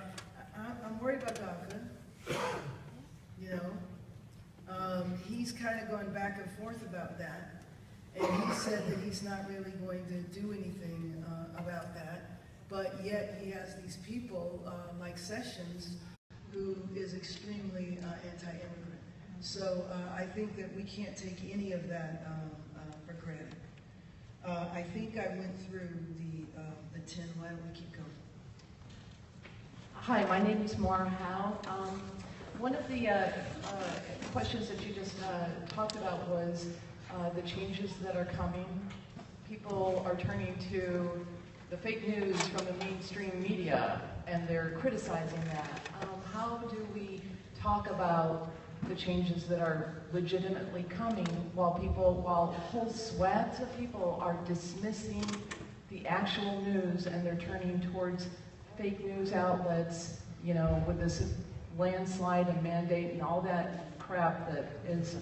[SPEAKER 3] I'm worried about DACA, he's kind of going back and forth about that. And he said that he's not really going to do anything about that. But yet he has these people like Sessions who is extremely anti-immigrant. So I think that we can't take any of that for granted. I think I went through the 10. Why don't we keep going?
[SPEAKER 8] Hi, my name is Mara Howe. One of the questions that you just talked about was the changes that are coming. People are turning to the fake news from the mainstream media, and they're criticizing that. How do we talk about the changes that are legitimately coming while whole swaths of people are dismissing the actual news and they're turning towards fake news outlets, with this landslide and mandate and all that crap that is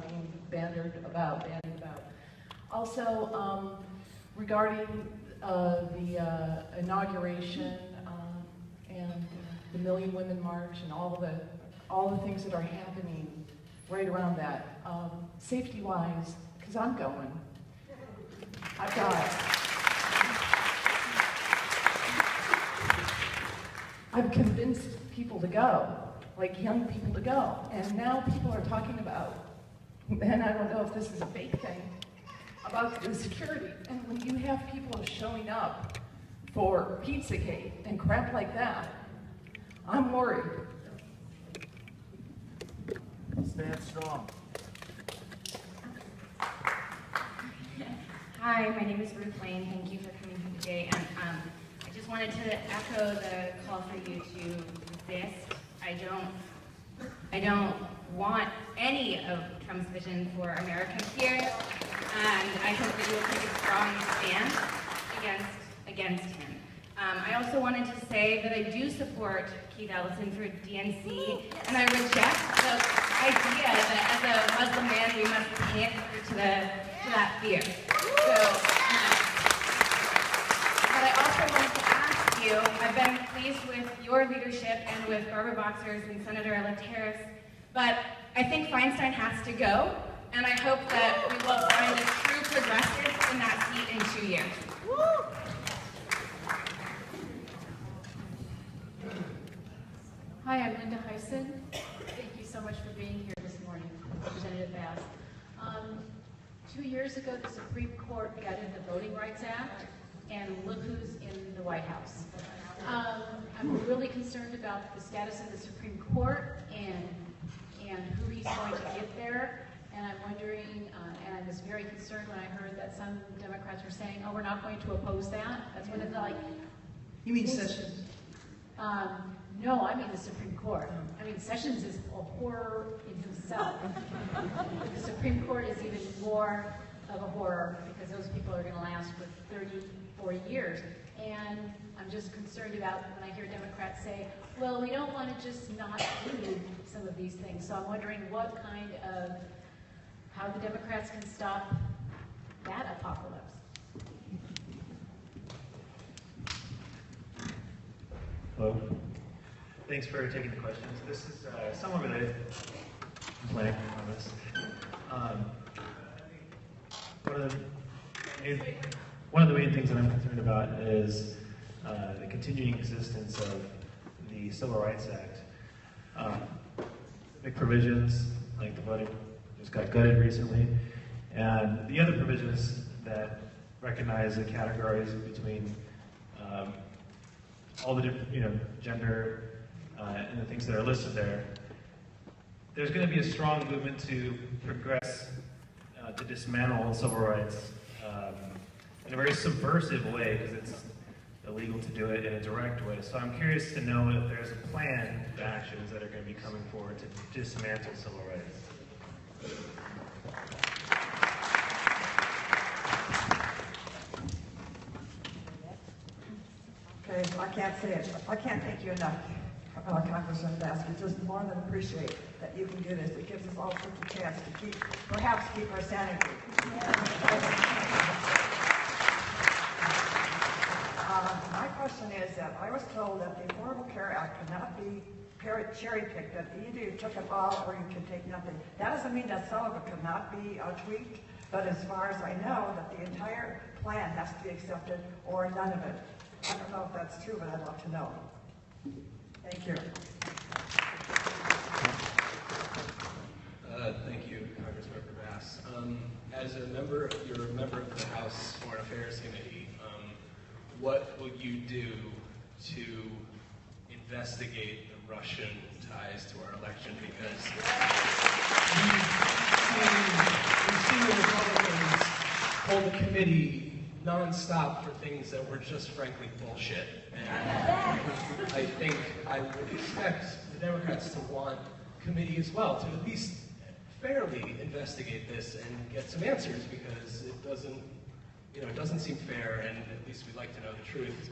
[SPEAKER 8] being bandied about. Also, regarding the inauguration and the Million Women March and all the things that are happening right around that, safety-wise, because I'm going. I've convinced people to go, like young people to go, and now people are talking about, and I don't know if this is a fake thing, about the security. And when you have people showing up for Pizzagate and crap like that, I'm worried.
[SPEAKER 18] Stand strong.
[SPEAKER 13] Hi, my name is Ruth Lane. Thank you for coming here today. And I just wanted to echo the call for you to resist. I don't want any of Trump's vision for America here, and I hope that you will take a strong stand against him. I also wanted to say that I do support Keith Ellison for DNC, and I reject the idea that as a Muslim man we must pander to that fear. But I also wanted to ask you, I've been pleased with your leadership and with Barbara Boxer's and Senator-elect Harris, but I think Feinstein has to go, and I hope that we will find a true progressive in that seat in 2 years.
[SPEAKER 19] Hi, I'm Linda Heisen. Thank you so much for being here this morning, Representative Bass. 2 years ago, the Supreme Court gutted the Voting Rights Act, and look who's in the White House. I'm really concerned about the status of the Supreme Court and who he's going to get there. And I'm wondering, and I was very concerned when I heard that some Democrats were saying, oh, we're not going to oppose that. That's what it's like.
[SPEAKER 3] You mean Sessions?
[SPEAKER 19] No, I mean the Supreme Court. I mean, Sessions is a horror in himself. The Supreme Court is even more of a horror because those people are going to last for 30, 40 years. And I'm just concerned about when I hear Democrats say, well, we don't want to just not do some of these things. So I'm wondering how the Democrats can stop that apocalypse.
[SPEAKER 20] Hello. Thanks for taking the questions. This is somewhat related. I'm planning on this. One of the main things that I'm concerned about is the continuing existence of the Civil Rights Act. Big provisions, like the voting just got gutted recently, and the other provisions that recognize the categories between all the different, gender and the things that are listed there. There's going to be a strong movement to progress, to dismantle civil rights in a very subversive way, because it's illegal to do it in a direct way. So I'm curious to know if there's a plan of actions that are going to be coming forward to dismantle civil rights.
[SPEAKER 19] Okay, I can't say it. I can't thank you enough, Congressman Bass. We just more than appreciate that you can do this. It gives us all sorts of chance to perhaps keep our sanity. My question is that I was told that the Affordable Care Act cannot be cherry-picked, that either you took it all or you can take nothing. That doesn't mean that some of it cannot be tweaked, but as far as I know, that the entire plan has to be accepted or none of it. I don't know if that's true, but I'd love to know. Thank you.
[SPEAKER 21] Thank you, Congressmember Bass. As you're a member of the House Foreign Affairs Committee, what would you do to investigate the Russian ties to our election? Because we've seen the Republicans hold the committee nonstop for things that were just frankly bullshit. And I think I would expect the Democrats to want committee as well to at least fairly investigate this and get some answers, because it doesn't seem fair, and at least we'd like to know the truth.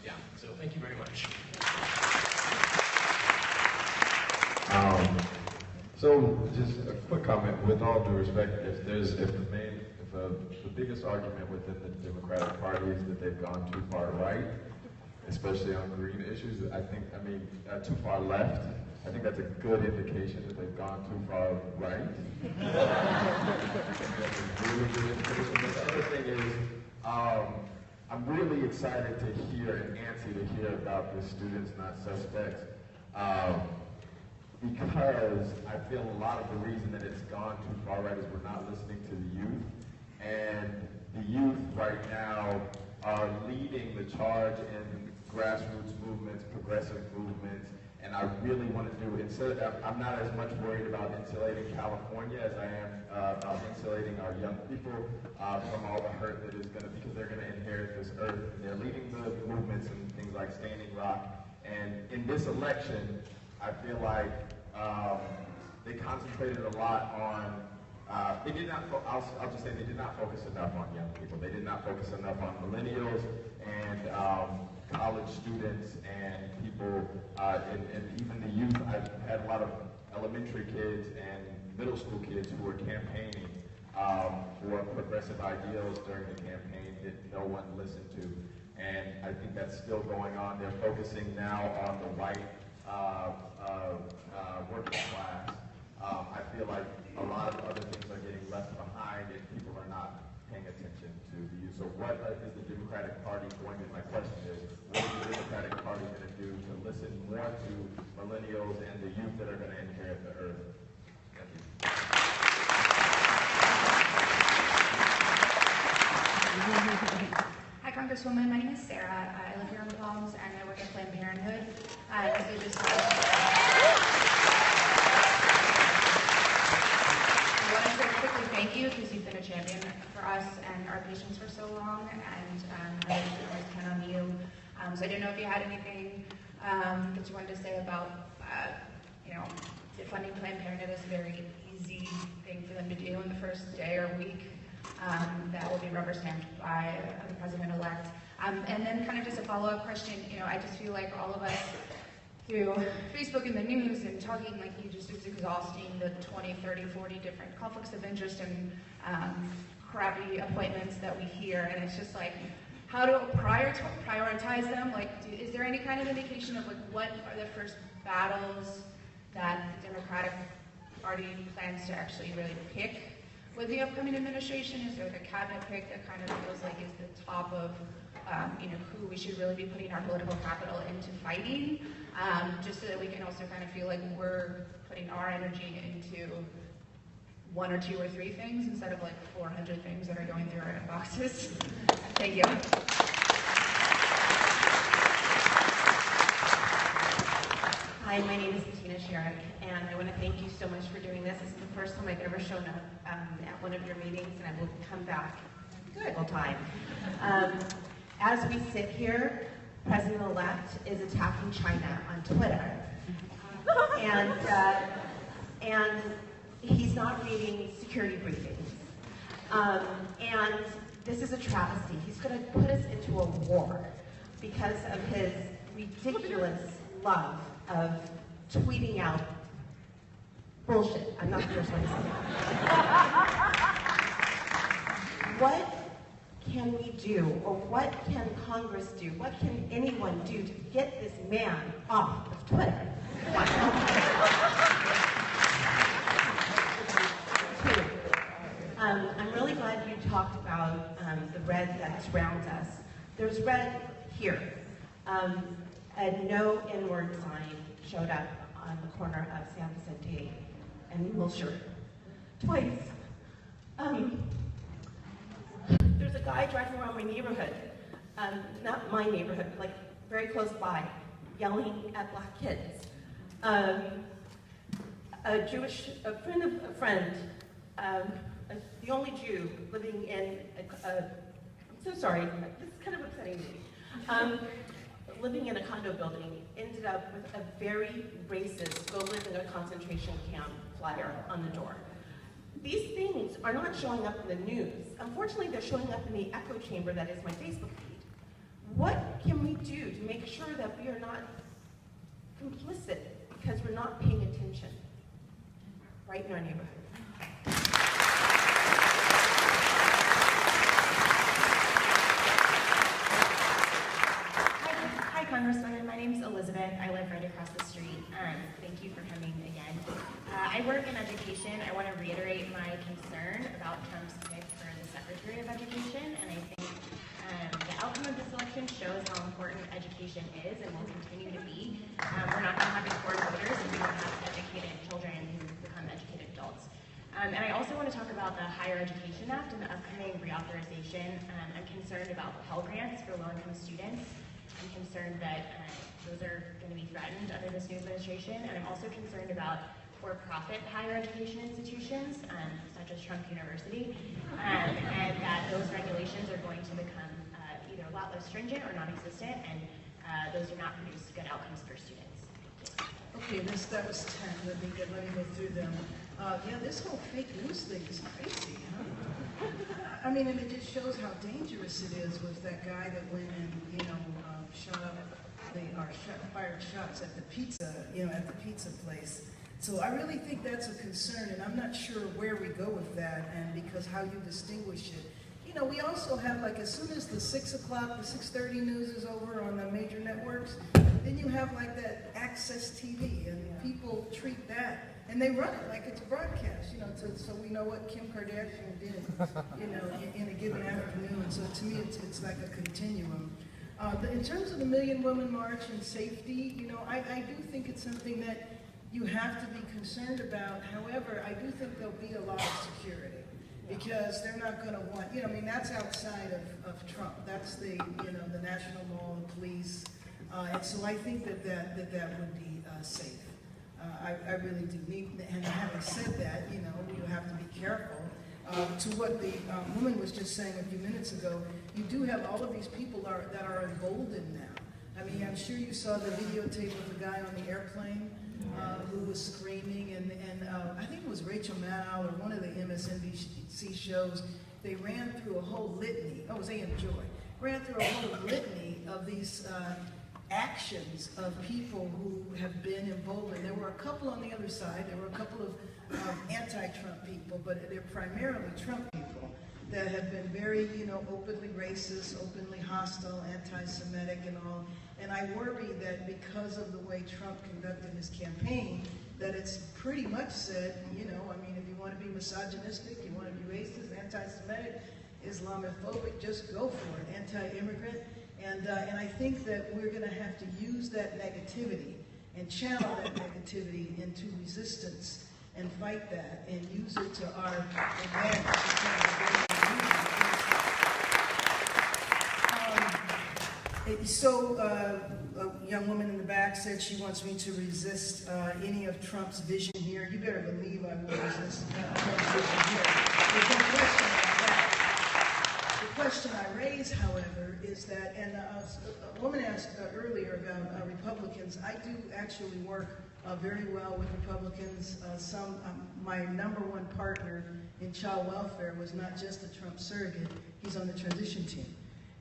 [SPEAKER 21] Yeah, so thank you very much.
[SPEAKER 22] So just a quick comment, with all due respect, if the biggest argument within the Democratic Party is that they've gone too far right, especially on green issues, too far left, I think that's a good indication that they've gone too far right. Really good indication. The other thing is, I'm really excited to hear and antsy to hear about the students, not suspects, because I feel a lot of the reason that it's gone too far right is we're not listening to the youth. And the youth right now are leading the charge in grassroots movements, progressive movements, and I really want to do, I'm not as much worried about insulating California as I am about insulating our young people from all the hurt that is going to, because they're going to inherit this earth. And they're leading the movements and things like Standing Rock. And in this election, I feel like they concentrated a lot on, I'll just say they did not focus enough on young people. They did not focus enough on millennials and college students and people, and even the youth. I've had a lot of elementary kids and middle school kids who were campaigning for progressive ideals during the campaign that no one listened to. And I think that's still going on. They're focusing now on the white working class. I feel like a lot of other things are getting left behind and people are not paying attention to the youth. So what is the Democratic Party going to, my question is, what is the Democratic Party going to do to listen more to millennials and the youth that are going to inherit the earth? Thank you.
[SPEAKER 13] Hi, Congresswoman. My name is Sarah. I live here in the Palms, and I work at Planned Parenthood. I want to say quickly thank you, because you've been a champion for us and our patients for so long, and I always count on you. So I didn't know if you had anything that you wanted to say about, funding Planned Parenthood is a very easy thing for them to do in the first day or week. That will be rubber stamped by the president-elect. And then kind of just a follow-up question, I just feel like all of us through Facebook and the news and talking like you just, it's exhausting, the 20, 30, 40 different conflicts of interest and crappy appointments that we hear. And it's just like, how to prioritize them? Like, is there any kind of indication of like what are the first battles that the Democratic Party plans to actually really pick with the upcoming administration? Is there like a cabinet pick that kind of feels like is the top of who we should really be putting our political capital into fighting, just so that we can also kind of feel like we're putting our energy into 1 or 2 or 3 things instead of like 400 things that are going through our inboxes. Thank you.
[SPEAKER 2] Hi, my name is Bettina Sherrick, and I want to thank you so much for doing this. This is the first time I've ever shown up at one of your meetings, and I will come back full time. As we sit here, President-elect is attacking China on Twitter, and he's not reading security briefings. And this is a travesty. He's going to put us into a war because of his ridiculous love of tweeting out bullshit. I'm not the first one to say that. What can we do, or what can Congress do, what can anyone do to get this man off of Twitter? I'm really glad you talked about the red that surrounds us. There's red here. A no N-word sign showed up on the corner of San Vicente and Wilshire twice. There's a guy driving around my neighborhood, not my neighborhood, like very close by, yelling at black kids. A friend, the only Jew living in, I'm so sorry, this is kind of upsetting me. Living in a condo building, ended up with a very racist, go live in a concentration camp flyer on the door. These things are not showing up in the news. Unfortunately, they're showing up in the echo chamber that is my Facebook feed. What can we do to make sure that we are not complicit because we're not paying attention right in our neighborhood?
[SPEAKER 4] Hi, Congresswoman. My name's Elizabeth. I live right across the street. Thank you for coming again. I work in education. I want to reiterate my concern about Trump's pick for the Secretary of Education, and I think the outcome of this election shows how important education is and will continue to be. We're not going to have informed voters if we don't have educated children who become educated adults. And I also want to talk about the Higher Education Act and the upcoming reauthorization. I'm concerned about Pell Grants for low-income students. I'm concerned that those are going to be threatened under this new administration, and I'm also concerned about for-profit higher education institutions, such as Trump University, and that those regulations are going to become either a lot less stringent or non-existent, and those do not produce good outcomes for students.
[SPEAKER 3] Okay, that was 10. Let me go through them. Yeah, this whole fake news thing is crazy, huh? I mean, and it just shows how dangerous it is with that guy that went and, fired shots at the pizza, at the pizza place. So I really think that's a concern, and I'm not sure where we go with that, and because how you distinguish it. We also have, like, as soon as the 6 o'clock, the 6:30 news is over on the major networks, then you have, like, that access TV, and people treat that, and they run it like it's a broadcast, so we know what Kim Kardashian did, in a given afternoon. So to me, it's like a continuum. In terms of the Million Women March and safety, I do think it's something that you have to be concerned about. However, I do think there'll be a lot of security because they're not going to want, that's outside of Trump. That's the National Mall, the police. And so I think that would be safe. I really do need, and having said that, you have to be careful. To what the woman was just saying a few minutes ago, you do have all of these people that are emboldened now. I mean, I'm sure you saw the videotape of the guy on the airplane who was screaming, and I think it was Rachel Maddow or one of the MSNBC shows. They ran through a whole litany. Oh, it was A.M. Joy. Ran through a whole litany of these actions of people who have been emboldened. There were a couple on the other side. There were a couple of anti-Trump people, but they're primarily Trump people that have been very, openly racist, openly hostile, anti-Semitic and all. And I worry that because of the way Trump conducted his campaign, that it's pretty much said, I mean, if you want to be misogynistic, you want to be racist, anti-Semitic, Islamophobic, just go for it, anti-immigrant. And I think that we're going to have to use that negativity and channel that negativity into resistance and fight that and use it to our advantage. So a young woman in the back said she wants me to resist any of Trump's vision here. You better believe I will resist Trump's vision here. There's no question about that. The question I raise, however, is that, and a woman asked earlier about Republicans. I do actually work very well with Republicans. My #1 partner in child welfare was not just a Trump surrogate, he's on the transition team.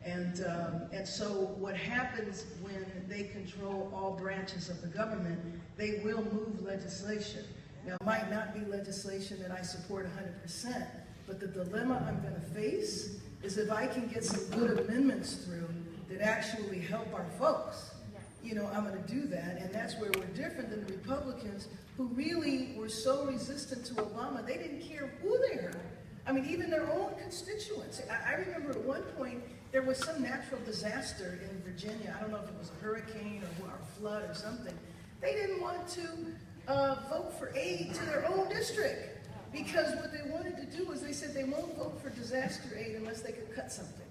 [SPEAKER 3] And so what happens when they control all branches of the government, they will move legislation. Now, it might not be legislation that I support 100%, but the dilemma I'm going to face is if I can get some good amendments through that actually help our folks, I'm going to do that. And that's where we're different than the Republicans, who really were so resistant to Obama, they didn't care who they hurt. I mean, even their own constituents. I remember at one point, there was some natural disaster in Virginia. I don't know if it was a hurricane or a flood or something. They didn't want to vote for aid to their own district because what they wanted to do was they said they won't vote for disaster aid unless they could cut something.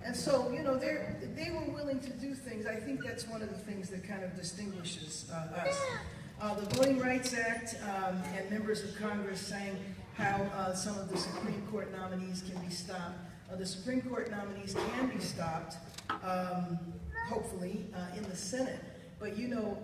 [SPEAKER 3] And so, they were willing to do things. I think that's one of the things that kind of distinguishes us. The Voting Rights Act and members of Congress saying how some of the Supreme Court nominees can be stopped. The Supreme Court nominees can be stopped, hopefully, in the Senate. But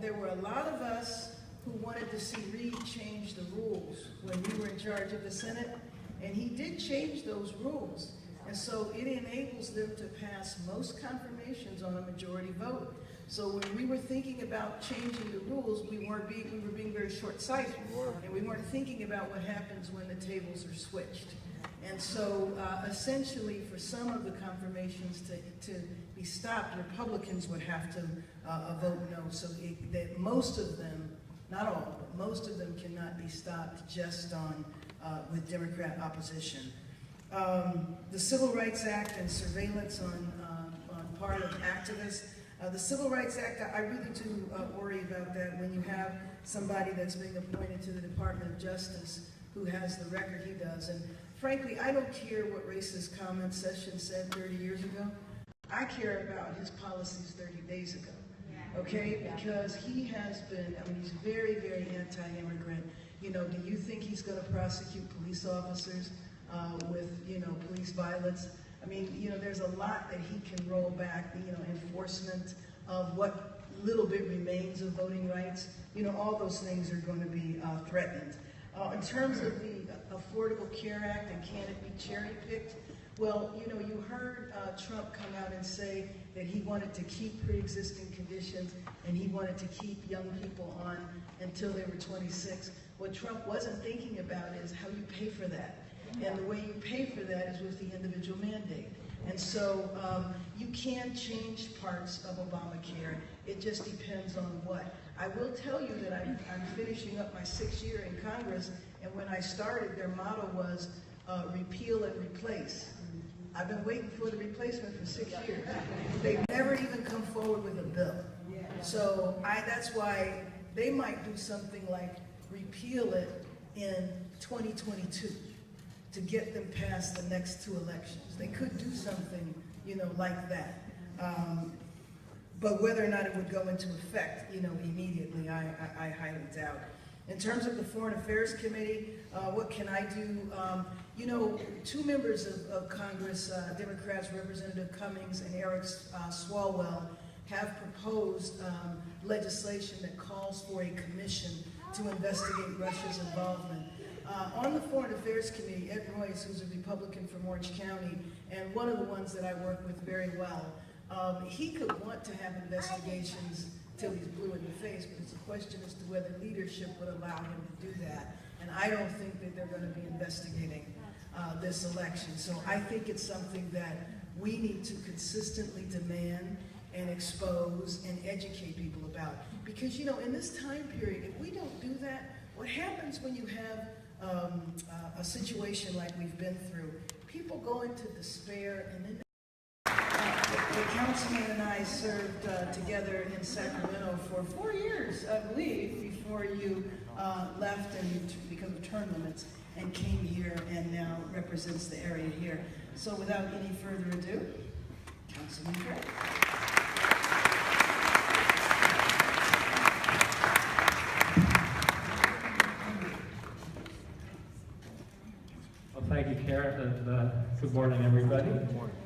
[SPEAKER 3] there were a lot of us who wanted to see Reid change the rules when you were in charge of the Senate, and he did change those rules. And so it enables them to pass most confirmations on a majority vote. So when we were thinking about changing the rules, we were being very short-sighted, and we weren't thinking about what happens when the tables are switched. And so essentially, for some of the confirmations to be stopped, Republicans would have to vote no. So that most of them, not all, but most of them cannot be stopped just on with Democrat opposition. The Civil Rights Act and surveillance on part of activists. The Civil Rights Act, I really do worry about that when you have somebody that's being appointed to the Department of Justice who has the record he does. And frankly, I don't care what racist comment Sessions said 30 years ago. I care about his policies 30 days ago, okay? Because he has been, he's very, very anti-immigrant. Do you think he's going to prosecute police officers with, police violence? There's a lot that he can roll back, enforcement of what little bit remains of voting rights. All those things are going to be threatened. In terms of the Affordable Care Act and can it be cherry-picked, well, you heard Trump come out and say that he wanted to keep pre-existing conditions and he wanted to keep young people on until they were 26. What Trump wasn't thinking about is how you pay for that. And the way you pay for that is with the individual mandate. And so you can change parts of Obamacare. It just depends on what. I will tell you that I'm finishing up my 6th year in Congress, and when I started, their motto was repeal and replace. I've been waiting for the replacement for 6 years. They've never even come forward with a bill. So that's why they might do something like repeal it in 2022. To get them past the next 2 elections. They could do something, like that. But whether or not it would go into effect, immediately, I highly doubt. In terms of the Foreign Affairs Committee, what can I do? 2 members of Congress, Democrats, Representative Cummings and Eric Swalwell, have proposed legislation that calls for a commission to investigate Russia's involvement. On the Foreign Affairs Committee, Ed Royce, who's a Republican from Orange County, and one of the ones that I work with very well, he could want to have investigations till he's blue in the face, but it's a question as to whether leadership would allow him to do that. And I don't think that they're going to be investigating this election. So I think it's something that we need to consistently demand and expose and educate people about. Because, you know, in this time period, if we don't do that, what happens when you have a situation like we've been through? People go into despair, and then the councilman and I served together in Sacramento for 4 years, I believe, before you left and because of term limits and came here and now represents the area here. So without any further ado, Councilman Craig.
[SPEAKER 5] Well, thank you, Karen, and good morning, everybody. Good morning.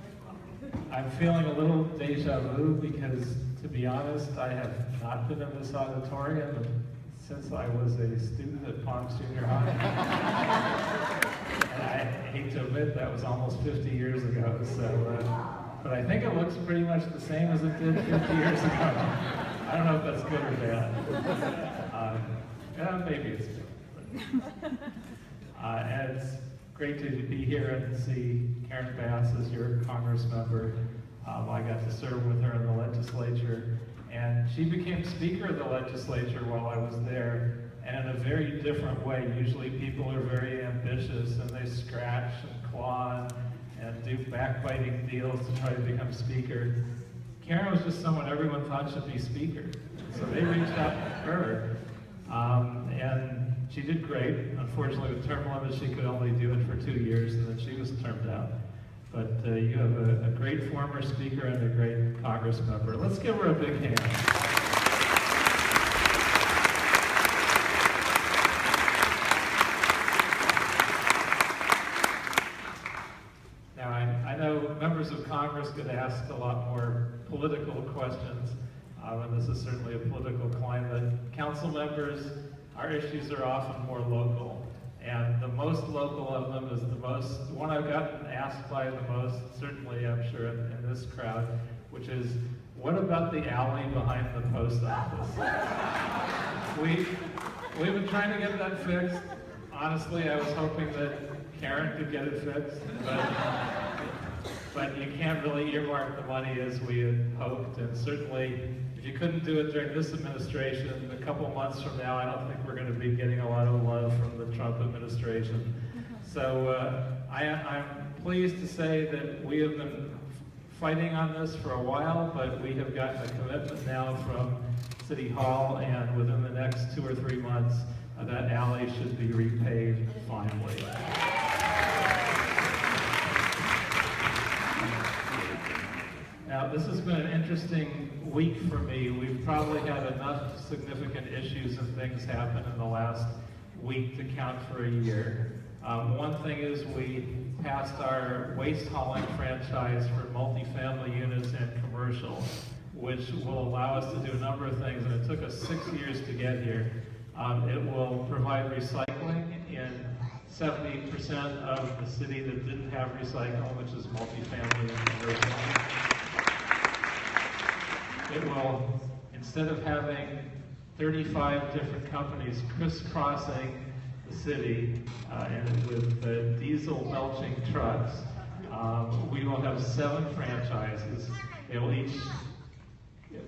[SPEAKER 5] I'm feeling a little deja vu because, to be honest, I have not been in this auditorium since I was a student at Ponce Junior High. And I hate to admit that was almost 50 years ago. So, but I think it looks pretty much the same as it did 50 years ago. I don't know if that's good or bad. Maybe it's good. And it's great to be here and see Karen Bass as your Congress member. I got to serve with her in the legislature, and she became Speaker of the legislature while I was there, and in a very different way. Usually people are very ambitious and they scratch and claw and do backbiting deals to try to become Speaker. Karen was just someone everyone thought should be Speaker, so they reached out to her, and she did great. Unfortunately, with term limits, she could only do it for 2 years, and then she was termed out. But you have a great former Speaker and a great Congress member. Let's give her a big hand. Now, I know members of Congress get asked a lot more political questions, and this is certainly a political climate. Council members, our issues are often more local. And the most local of them is the one I've gotten asked by the most, certainly I'm sure in this crowd, which is, what about the alley behind the post office? We've been trying to get that fixed. Honestly, I was hoping that Karen could get it fixed, but you can't really earmark the money as we had hoped, and certainly if you couldn't do it during this administration, a couple months from now, I don't think we're going to be getting a lot of love from the Trump administration. So I'm pleased to say that we have been fighting on this for a while, but we have gotten a commitment now from City Hall, and within the next 2 or 3 months, that alley should be repaved finally. Now, this has been an interesting week for me. We've probably had enough significant issues and things happen in the last week to count for a year. One thing is we passed our waste hauling franchise for multifamily units and commercial, which will allow us to do a number of things, and it took us 6 years to get here. It will provide recycling in 70% of the city that didn't have recycling, which is multifamily and commercial. It will, instead of having 35 different companies crisscrossing the city and with diesel belching trucks, we will have 7 franchises. They will each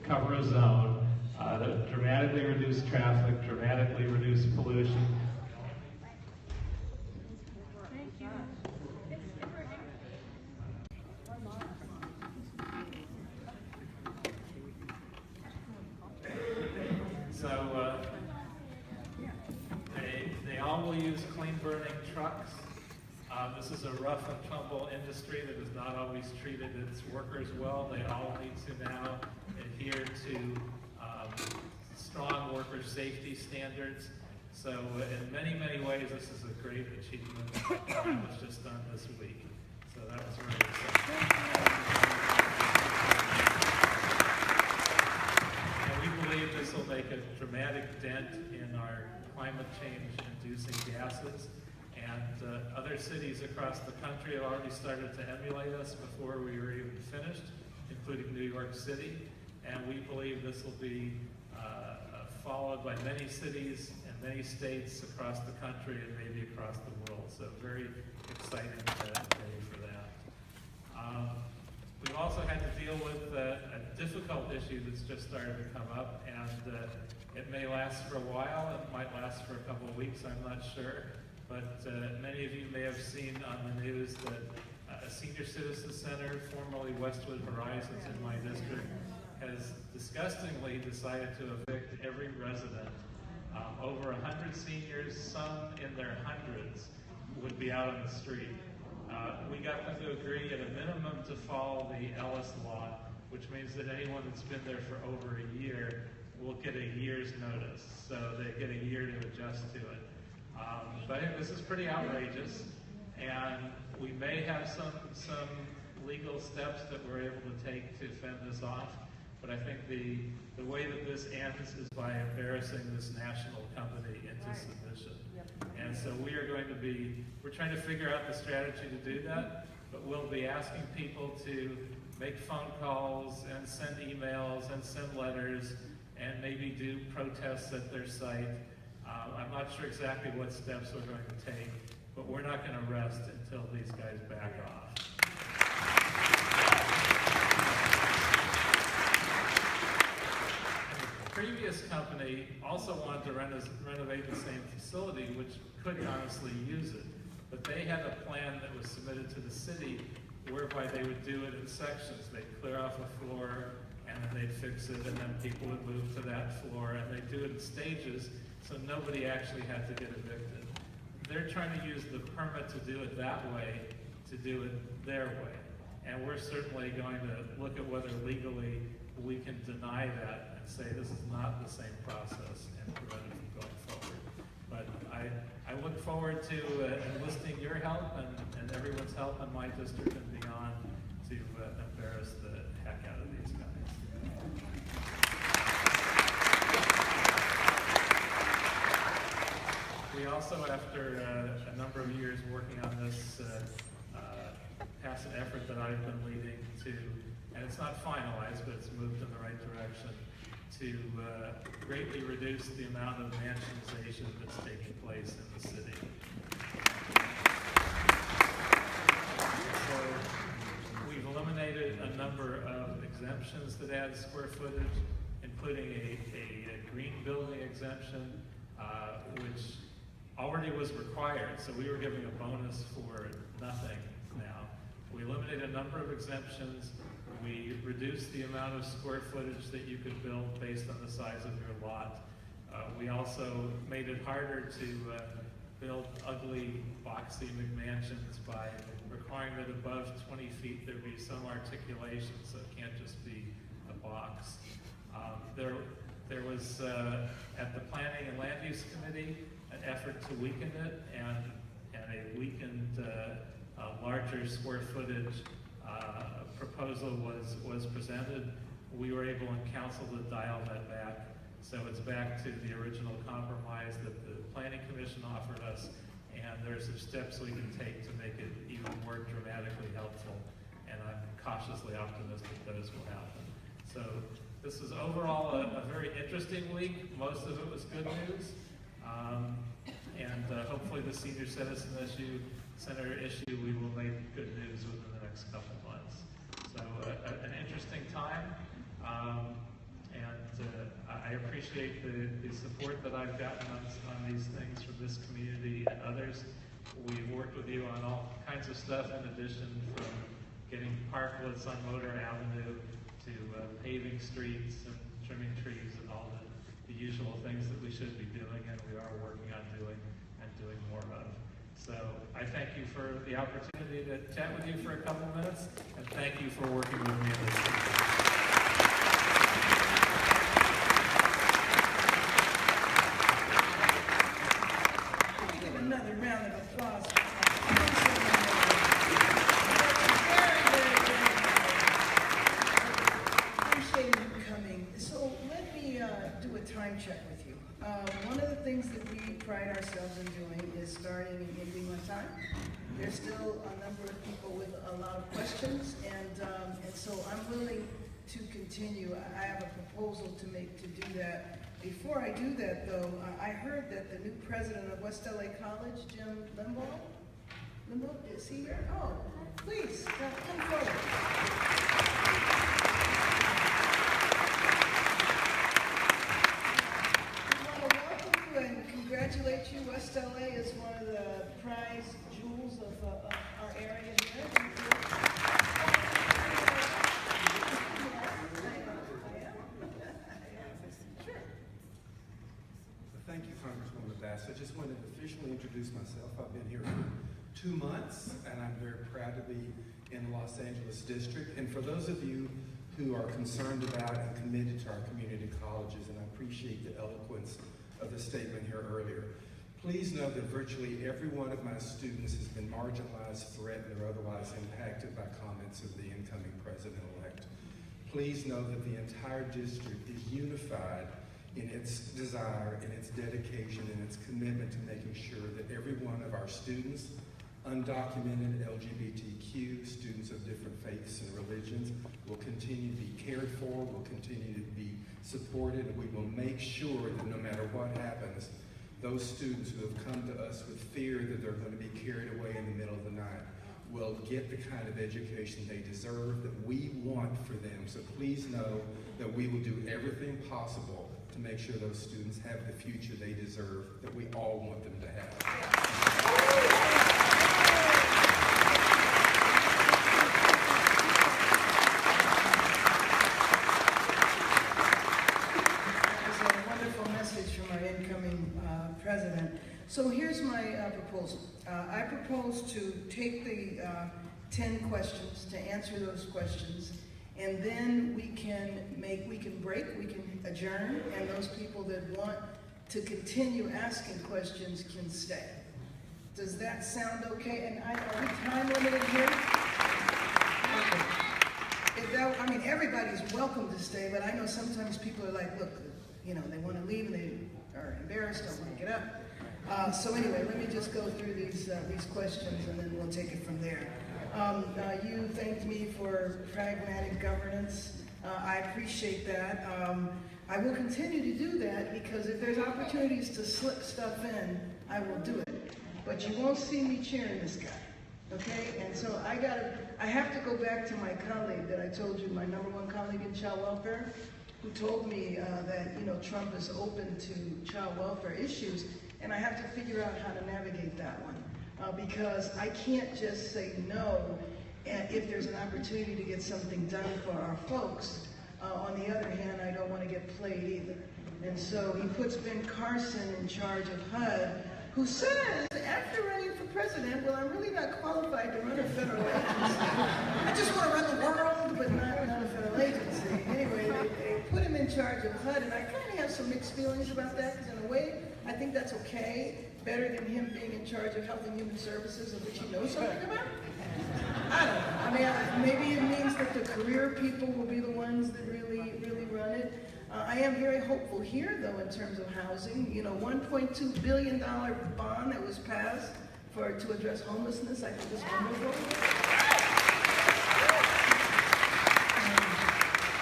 [SPEAKER 5] cover a zone that dramatically reduce traffic, dramatically reduce pollution. So they all will use clean burning trucks. This is a rough and tumble industry that has not always treated its workers well. They all need to now adhere to strong worker safety standards. So in many, many ways, this is a great achievement that was just done this week. So that was really exciting. make a dramatic dent in our climate change-inducing gases. And other cities across the country have already started to emulate us before we were even finished, including New York City. And we believe this will be followed by many cities and many states across the country and maybe across the world. So very exciting day for that. We've also had to deal with a difficult issue that's just started to come up, and it may last for a while. It might last for a couple of weeks, I'm not sure. But many of you may have seen on the news that a senior citizen center, formerly Westwood Horizons in my district, has disgustingly decided to evict every resident. Over 100 seniors, some in their hundreds, would be out on the street. We got them to agree at a minimum to follow the Ellis law, which means that anyone that's been there for over a year will get a year's notice. So they get a year to adjust to it. But I think this is pretty outrageous, and we may have some legal steps that we're able to take to fend this off. But I think the way that this ends is by embarrassing this national company into submission. And so we're trying to figure out the strategy to do that, but we'll be asking people to make phone calls and send emails and send letters and maybe do protests at their site. I'm not sure exactly what steps we're going to take, but we're not going to rest until these guys back off. The previous company also wanted to renovate the same facility, which could honestly use it. But they had a plan that was submitted to the city whereby they would do it in sections. They'd clear off a floor, and then they'd fix it, and then people would move to that floor, and they'd do it in stages, so nobody actually had to get evicted. They're trying to use the permit to do it that way, to do it their way. And we're certainly going to look at whether legally we can deny that and say this is not the same process and prevent it from going forward. But I look forward to enlisting your help and everyone's help in my district and beyond to embarrass the heck out of these guys. We also, after a number of years working on this, passed an effort that I've been leading to, and it's not finalized, but it's moved in the right direction, to greatly reduce the amount of mansionization that's taking place in the city. So we've eliminated a number of exemptions that add square footage, including a green building exemption, which already was required, so we were giving a bonus for nothing now. We eliminated a number of exemptions. We reduced the amount of square footage that you could build based on the size of your lot. We also made it harder to build ugly, boxy McMansions by requiring that above 20 feet there be some articulation, so it can't just be a box. There was, at the Planning and Land Use Committee, an effort to weaken it, and a weakened, larger square footage proposal was presented. We were able in council to dial that back, so it's back to the original compromise that the Planning Commission offered us, and there's some steps we can take to make it even more dramatically helpful, and I'm cautiously optimistic those will happen. So this was overall a very interesting week. Most of it was good news. And hopefully the Senior Citizen Center issue, we will make good news within the next couple months. So an interesting time, and I appreciate the support that I've gotten on these things from this community and others. We've worked with you on all kinds of stuff in addition, from getting parklets on Motor Avenue to paving streets and trimming trees and all the usual things that we should be doing and we are working on doing and doing more of. So I thank you for the opportunity to chat with you for a couple minutes, and thank you for working with me on this.
[SPEAKER 3] Give another round of applause. Appreciate you coming. So let me do a time time check with you. One of the things that we pride ourselves in doing is starting and ending on time. There's still a number of people with a lot of questions, and so I'm willing to continue. I have a proposal to make to do that. Before I do that, though, I heard that the new president of West LA College, Jim Limbaugh, is he here? Oh, please, come forward. We want to welcome you and congratulate you. West LA is one of the prize jewels of our area here.
[SPEAKER 6] Thank you, Congresswoman Bass. I just wanted to officially introduce myself. I've been here for 2 months, and I'm very proud to be in the Los Angeles District. And for those of you who are concerned about and committed to our community colleges, and I appreciate the eloquence of the statement here earlier, please know that virtually every one of my students has been marginalized, threatened, or otherwise impacted by comments of the incoming president-elect. Please know that the entire district is unified in its desire, in its dedication, and its commitment to making sure that every one of our students, undocumented LGBTQ, students of different faiths and religions, will continue to be cared for, will continue to be supported, and we will make sure that no matter what happens, those students who have come to us with fear that they're going to be carried away in the middle of the night will get the kind of education they deserve, that we want for them. So please know that we will do everything possible to make sure those students have the future they deserve, that we all want them to have.
[SPEAKER 3] President. So here's my proposal. I propose to take the 10 questions, to answer those questions, and then we can break, we can adjourn, and those people that want to continue asking questions can stay. Does that sound okay? And are we time limited here? Okay. I mean, everybody's welcome to stay, but I know sometimes people are like, look, you know, they want to leave and they are embarrassed, don't want to get up. So anyway, let me just go through these questions and then we'll take it from there. You thanked me for pragmatic governance. I appreciate that. I will continue to do that because if there's opportunities to slip stuff in, I will do it. But you won't see me cheering this guy, okay? And so I have to go back to my colleague that I told you, my #1 colleague in child welfare, who told me that, you know, Trump is open to child welfare issues, and I have to figure out how to navigate that one. Because I can't just say no if there's an opportunity to get something done for our folks. On the other hand, I don't want to get played either. And so he puts Ben Carson in charge of HUD, who says, after running for president, well, I'm really not qualified to run a federal agency. I just want to run the world, but not a federal agency. Anyway, they put him in charge of HUD, and I kind of have some mixed feelings about that, because in a way, I think that's okay. Better than him being in charge of Health and Human Services, of which he knows something about. I don't know. I mean, maybe it means that the career people will be the ones that really run it. I am very hopeful here, though, in terms of housing. You know, $1.2 billion bond that was passed to address homelessness, I think is wonderful.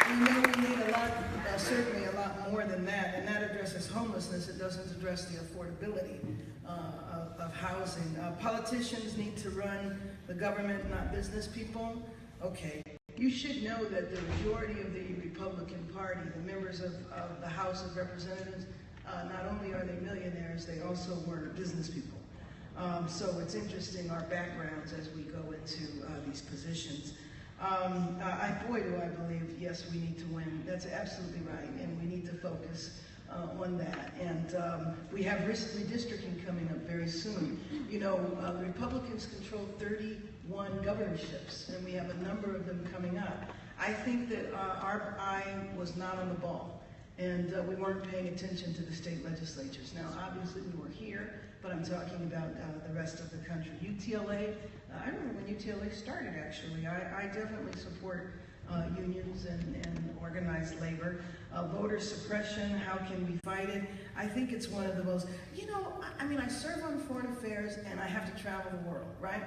[SPEAKER 3] We know we need a lot, certainly a lot more than that, and that addresses homelessness. It doesn't address the affordability of housing. Politicians need to run the government, not business people. Okay. You should know that the majority of the Republican Party, the members of the House of Representatives, not only are they millionaires, they also were business people. So it's interesting, our backgrounds as we go into these positions. Boy, do I believe, yes, we need to win. That's absolutely right, and we need to focus on that. And we have redistricting coming up very soon. You know, the Republicans control 31 governorships, and we have a number of them coming up. I think that our eye was not on the ball, and we weren't paying attention to the state legislatures. Now, obviously, we were here, but I'm talking about the rest of the country. UTLA, I remember when UTLA started, actually. I definitely support unions and organized labor. Voter suppression, how can we fight it? I think it's one of the most, you know, I mean, I serve on foreign affairs and I have to travel the world, right?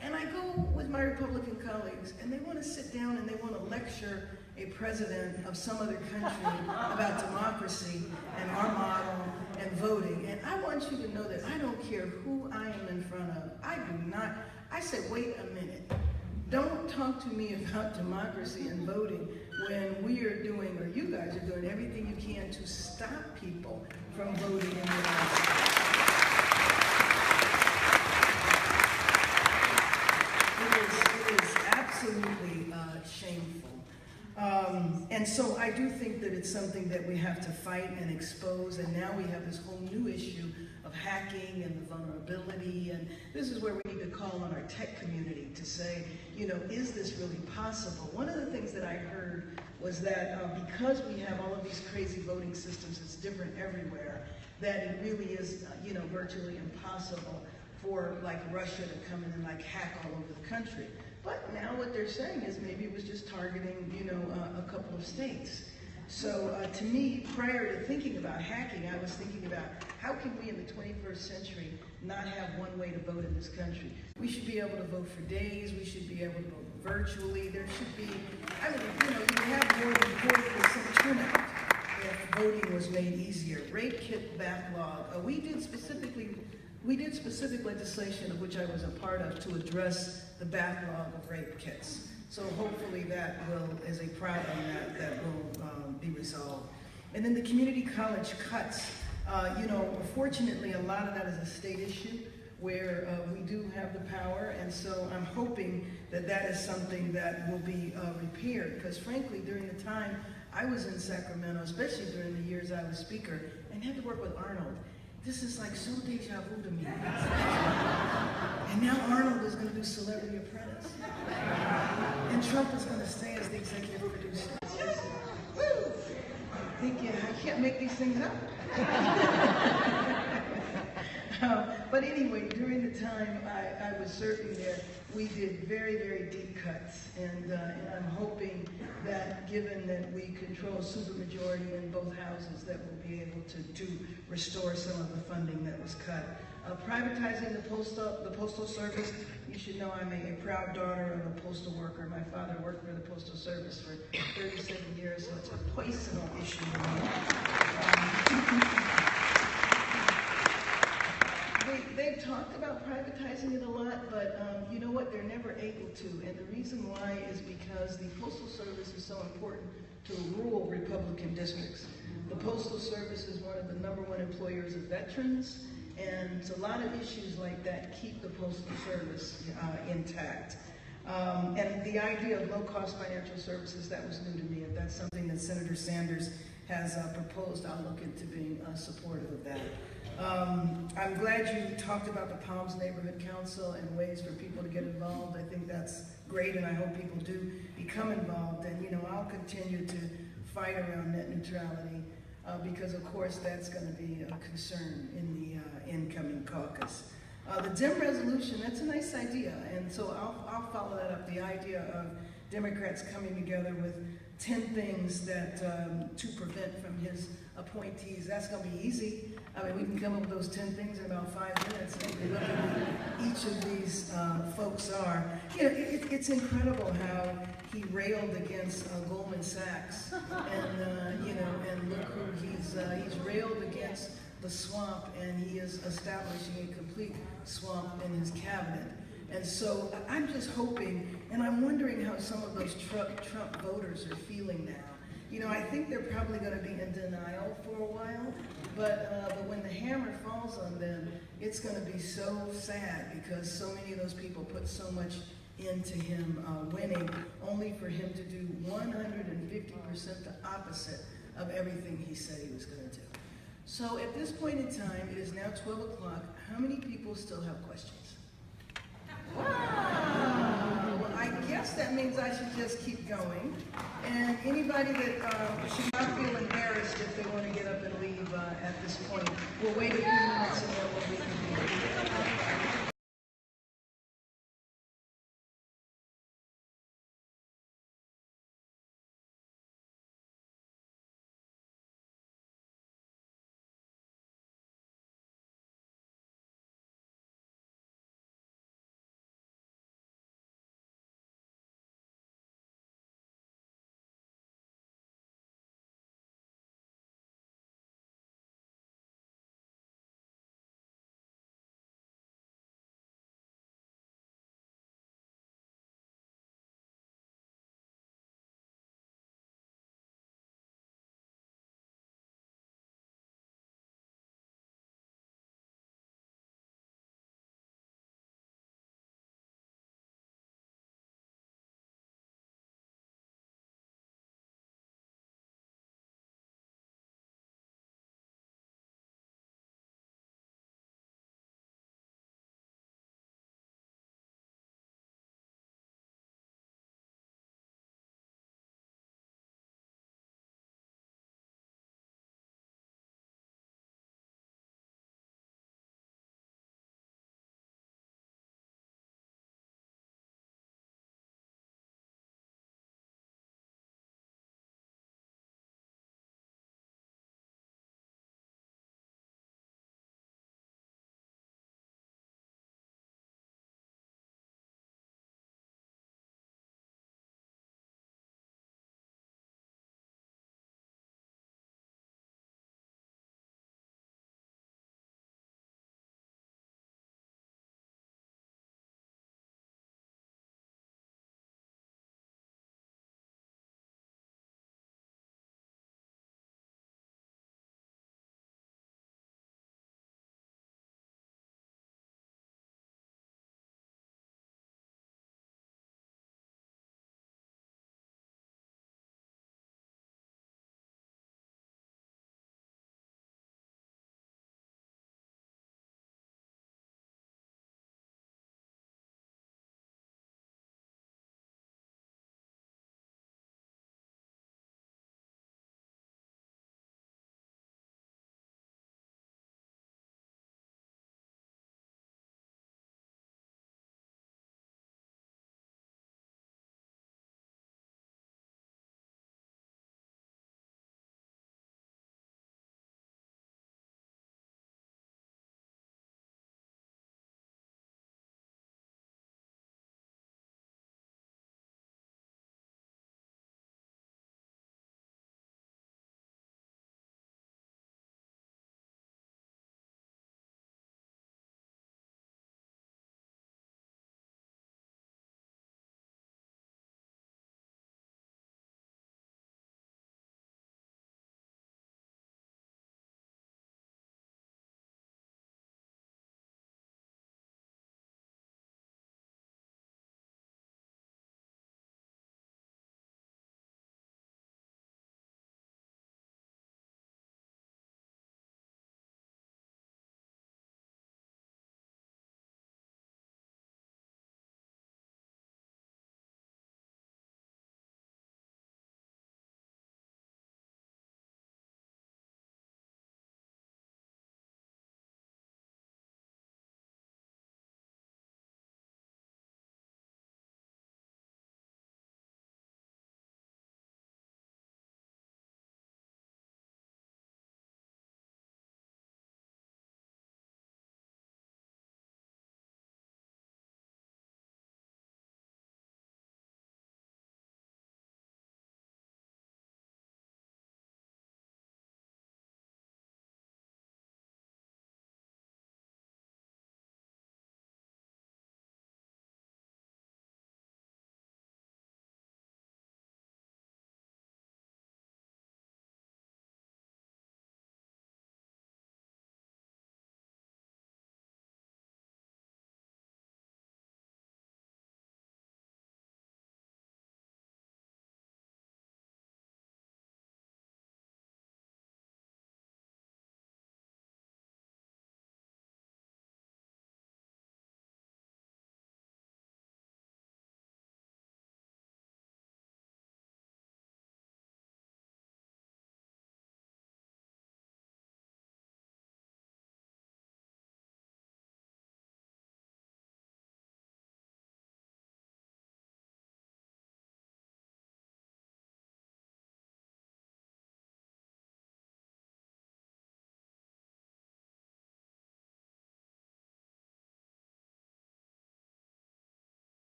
[SPEAKER 3] And I go with my Republican colleagues and they want to sit down and they want to lecture a president of some other country about democracy and our model and voting. And I want you to know that I don't care who I am in front of. I do not, I said, wait a minute. Don't talk to me about democracy and voting when we are doing, or you guys are doing everything you can to stop people from voting in the United States. It is absolutely shameful. And so I do think that it's something that we have to fight and expose, and now we have this whole new issue of hacking and the vulnerability, and this is where we need to call on our tech community to say, you know, is this really possible? One of the things that I heard was that because we have all of these crazy voting systems, it's different everywhere, that it really is, you know, virtually impossible for like Russia to come in and like hack all over the country. But now what they're saying is maybe it was just targeting, you know, a couple of states. So to me, prior to thinking about hacking, I was thinking about how can we in the 21st century not have one way to vote in this country? We should be able to vote for days. We should be able to vote virtually. There should be, I mean, you know, you have more than 40% turnout if voting was made easier. Rape kit backlog. We did specific legislation of which I was a part of to address the backlog of rape kits. So hopefully that is a problem that will be resolved. And then the community college cuts. You know, fortunately, a lot of that is a state issue where we do have the power, and so I'm hoping that that is something that will be repaired, because frankly, during the time I was in Sacramento, especially during the years I was speaker, and had to work with Arnold, this is like so deja vu to me. And now Arnold is going to do Celebrity Apprentice. And Trump is going to stay as the executive producer. Woo! Thinking, I can't make these things up. But anyway, during the time I was serving there, we did very, very deep cuts. And I'm hoping that given that we control supermajority in both houses, that we'll be able to restore some of the funding that was cut. Privatizing the postal service. You should know I'm a proud daughter of a postal worker. My father worked for the Postal Service for 37 years, so it's a personal issue to me. They've talked about privatizing it a lot, but you know what? They're never able to. And the reason why is because the Postal Service is so important to rural Republican districts. The Postal Service is one of the #1 employers of veterans, and it's a lot of issues like that keep the Postal Service intact. And the idea of low-cost financial services, that was new to me. If that's something that Senator Sanders has proposed, I'll look into being supportive of that. I'm glad you talked about the Palms Neighborhood Council and ways for people to get involved. I think that's great, and I hope people do become involved. And, you know, I'll continue to fight around net neutrality because, of course, that's going to be a concern in the incoming caucus. The DEM resolution, that's a nice idea, and so I'll follow that up. The idea of Democrats coming together with 10 things that to prevent from his appointees. That's going to be easy. I mean, we can come up with those 10 things in about 5 minutes and look at who each of these folks are. You know, it's incredible how he railed against Goldman Sachs, and you know, and look who he's railed against the swamp, and he is establishing a complete swamp in his cabinet. And so I'm just hoping, and I'm wondering how some of those Trump voters are feeling now. You know, I think they're probably going to be in denial for a while, but when the hammer falls on them, it's going to be so sad because so many of those people put so much into him winning, only for him to do 150% the opposite of everything he said he was going to do. So at this point in time, it is now 12 o'clock. How many people still have questions? Wow. Well, I guess that means I should just keep going. And anybody that should not feel embarrassed if they want to get up and leave at this point, we'll wait a few minutes and then we'll be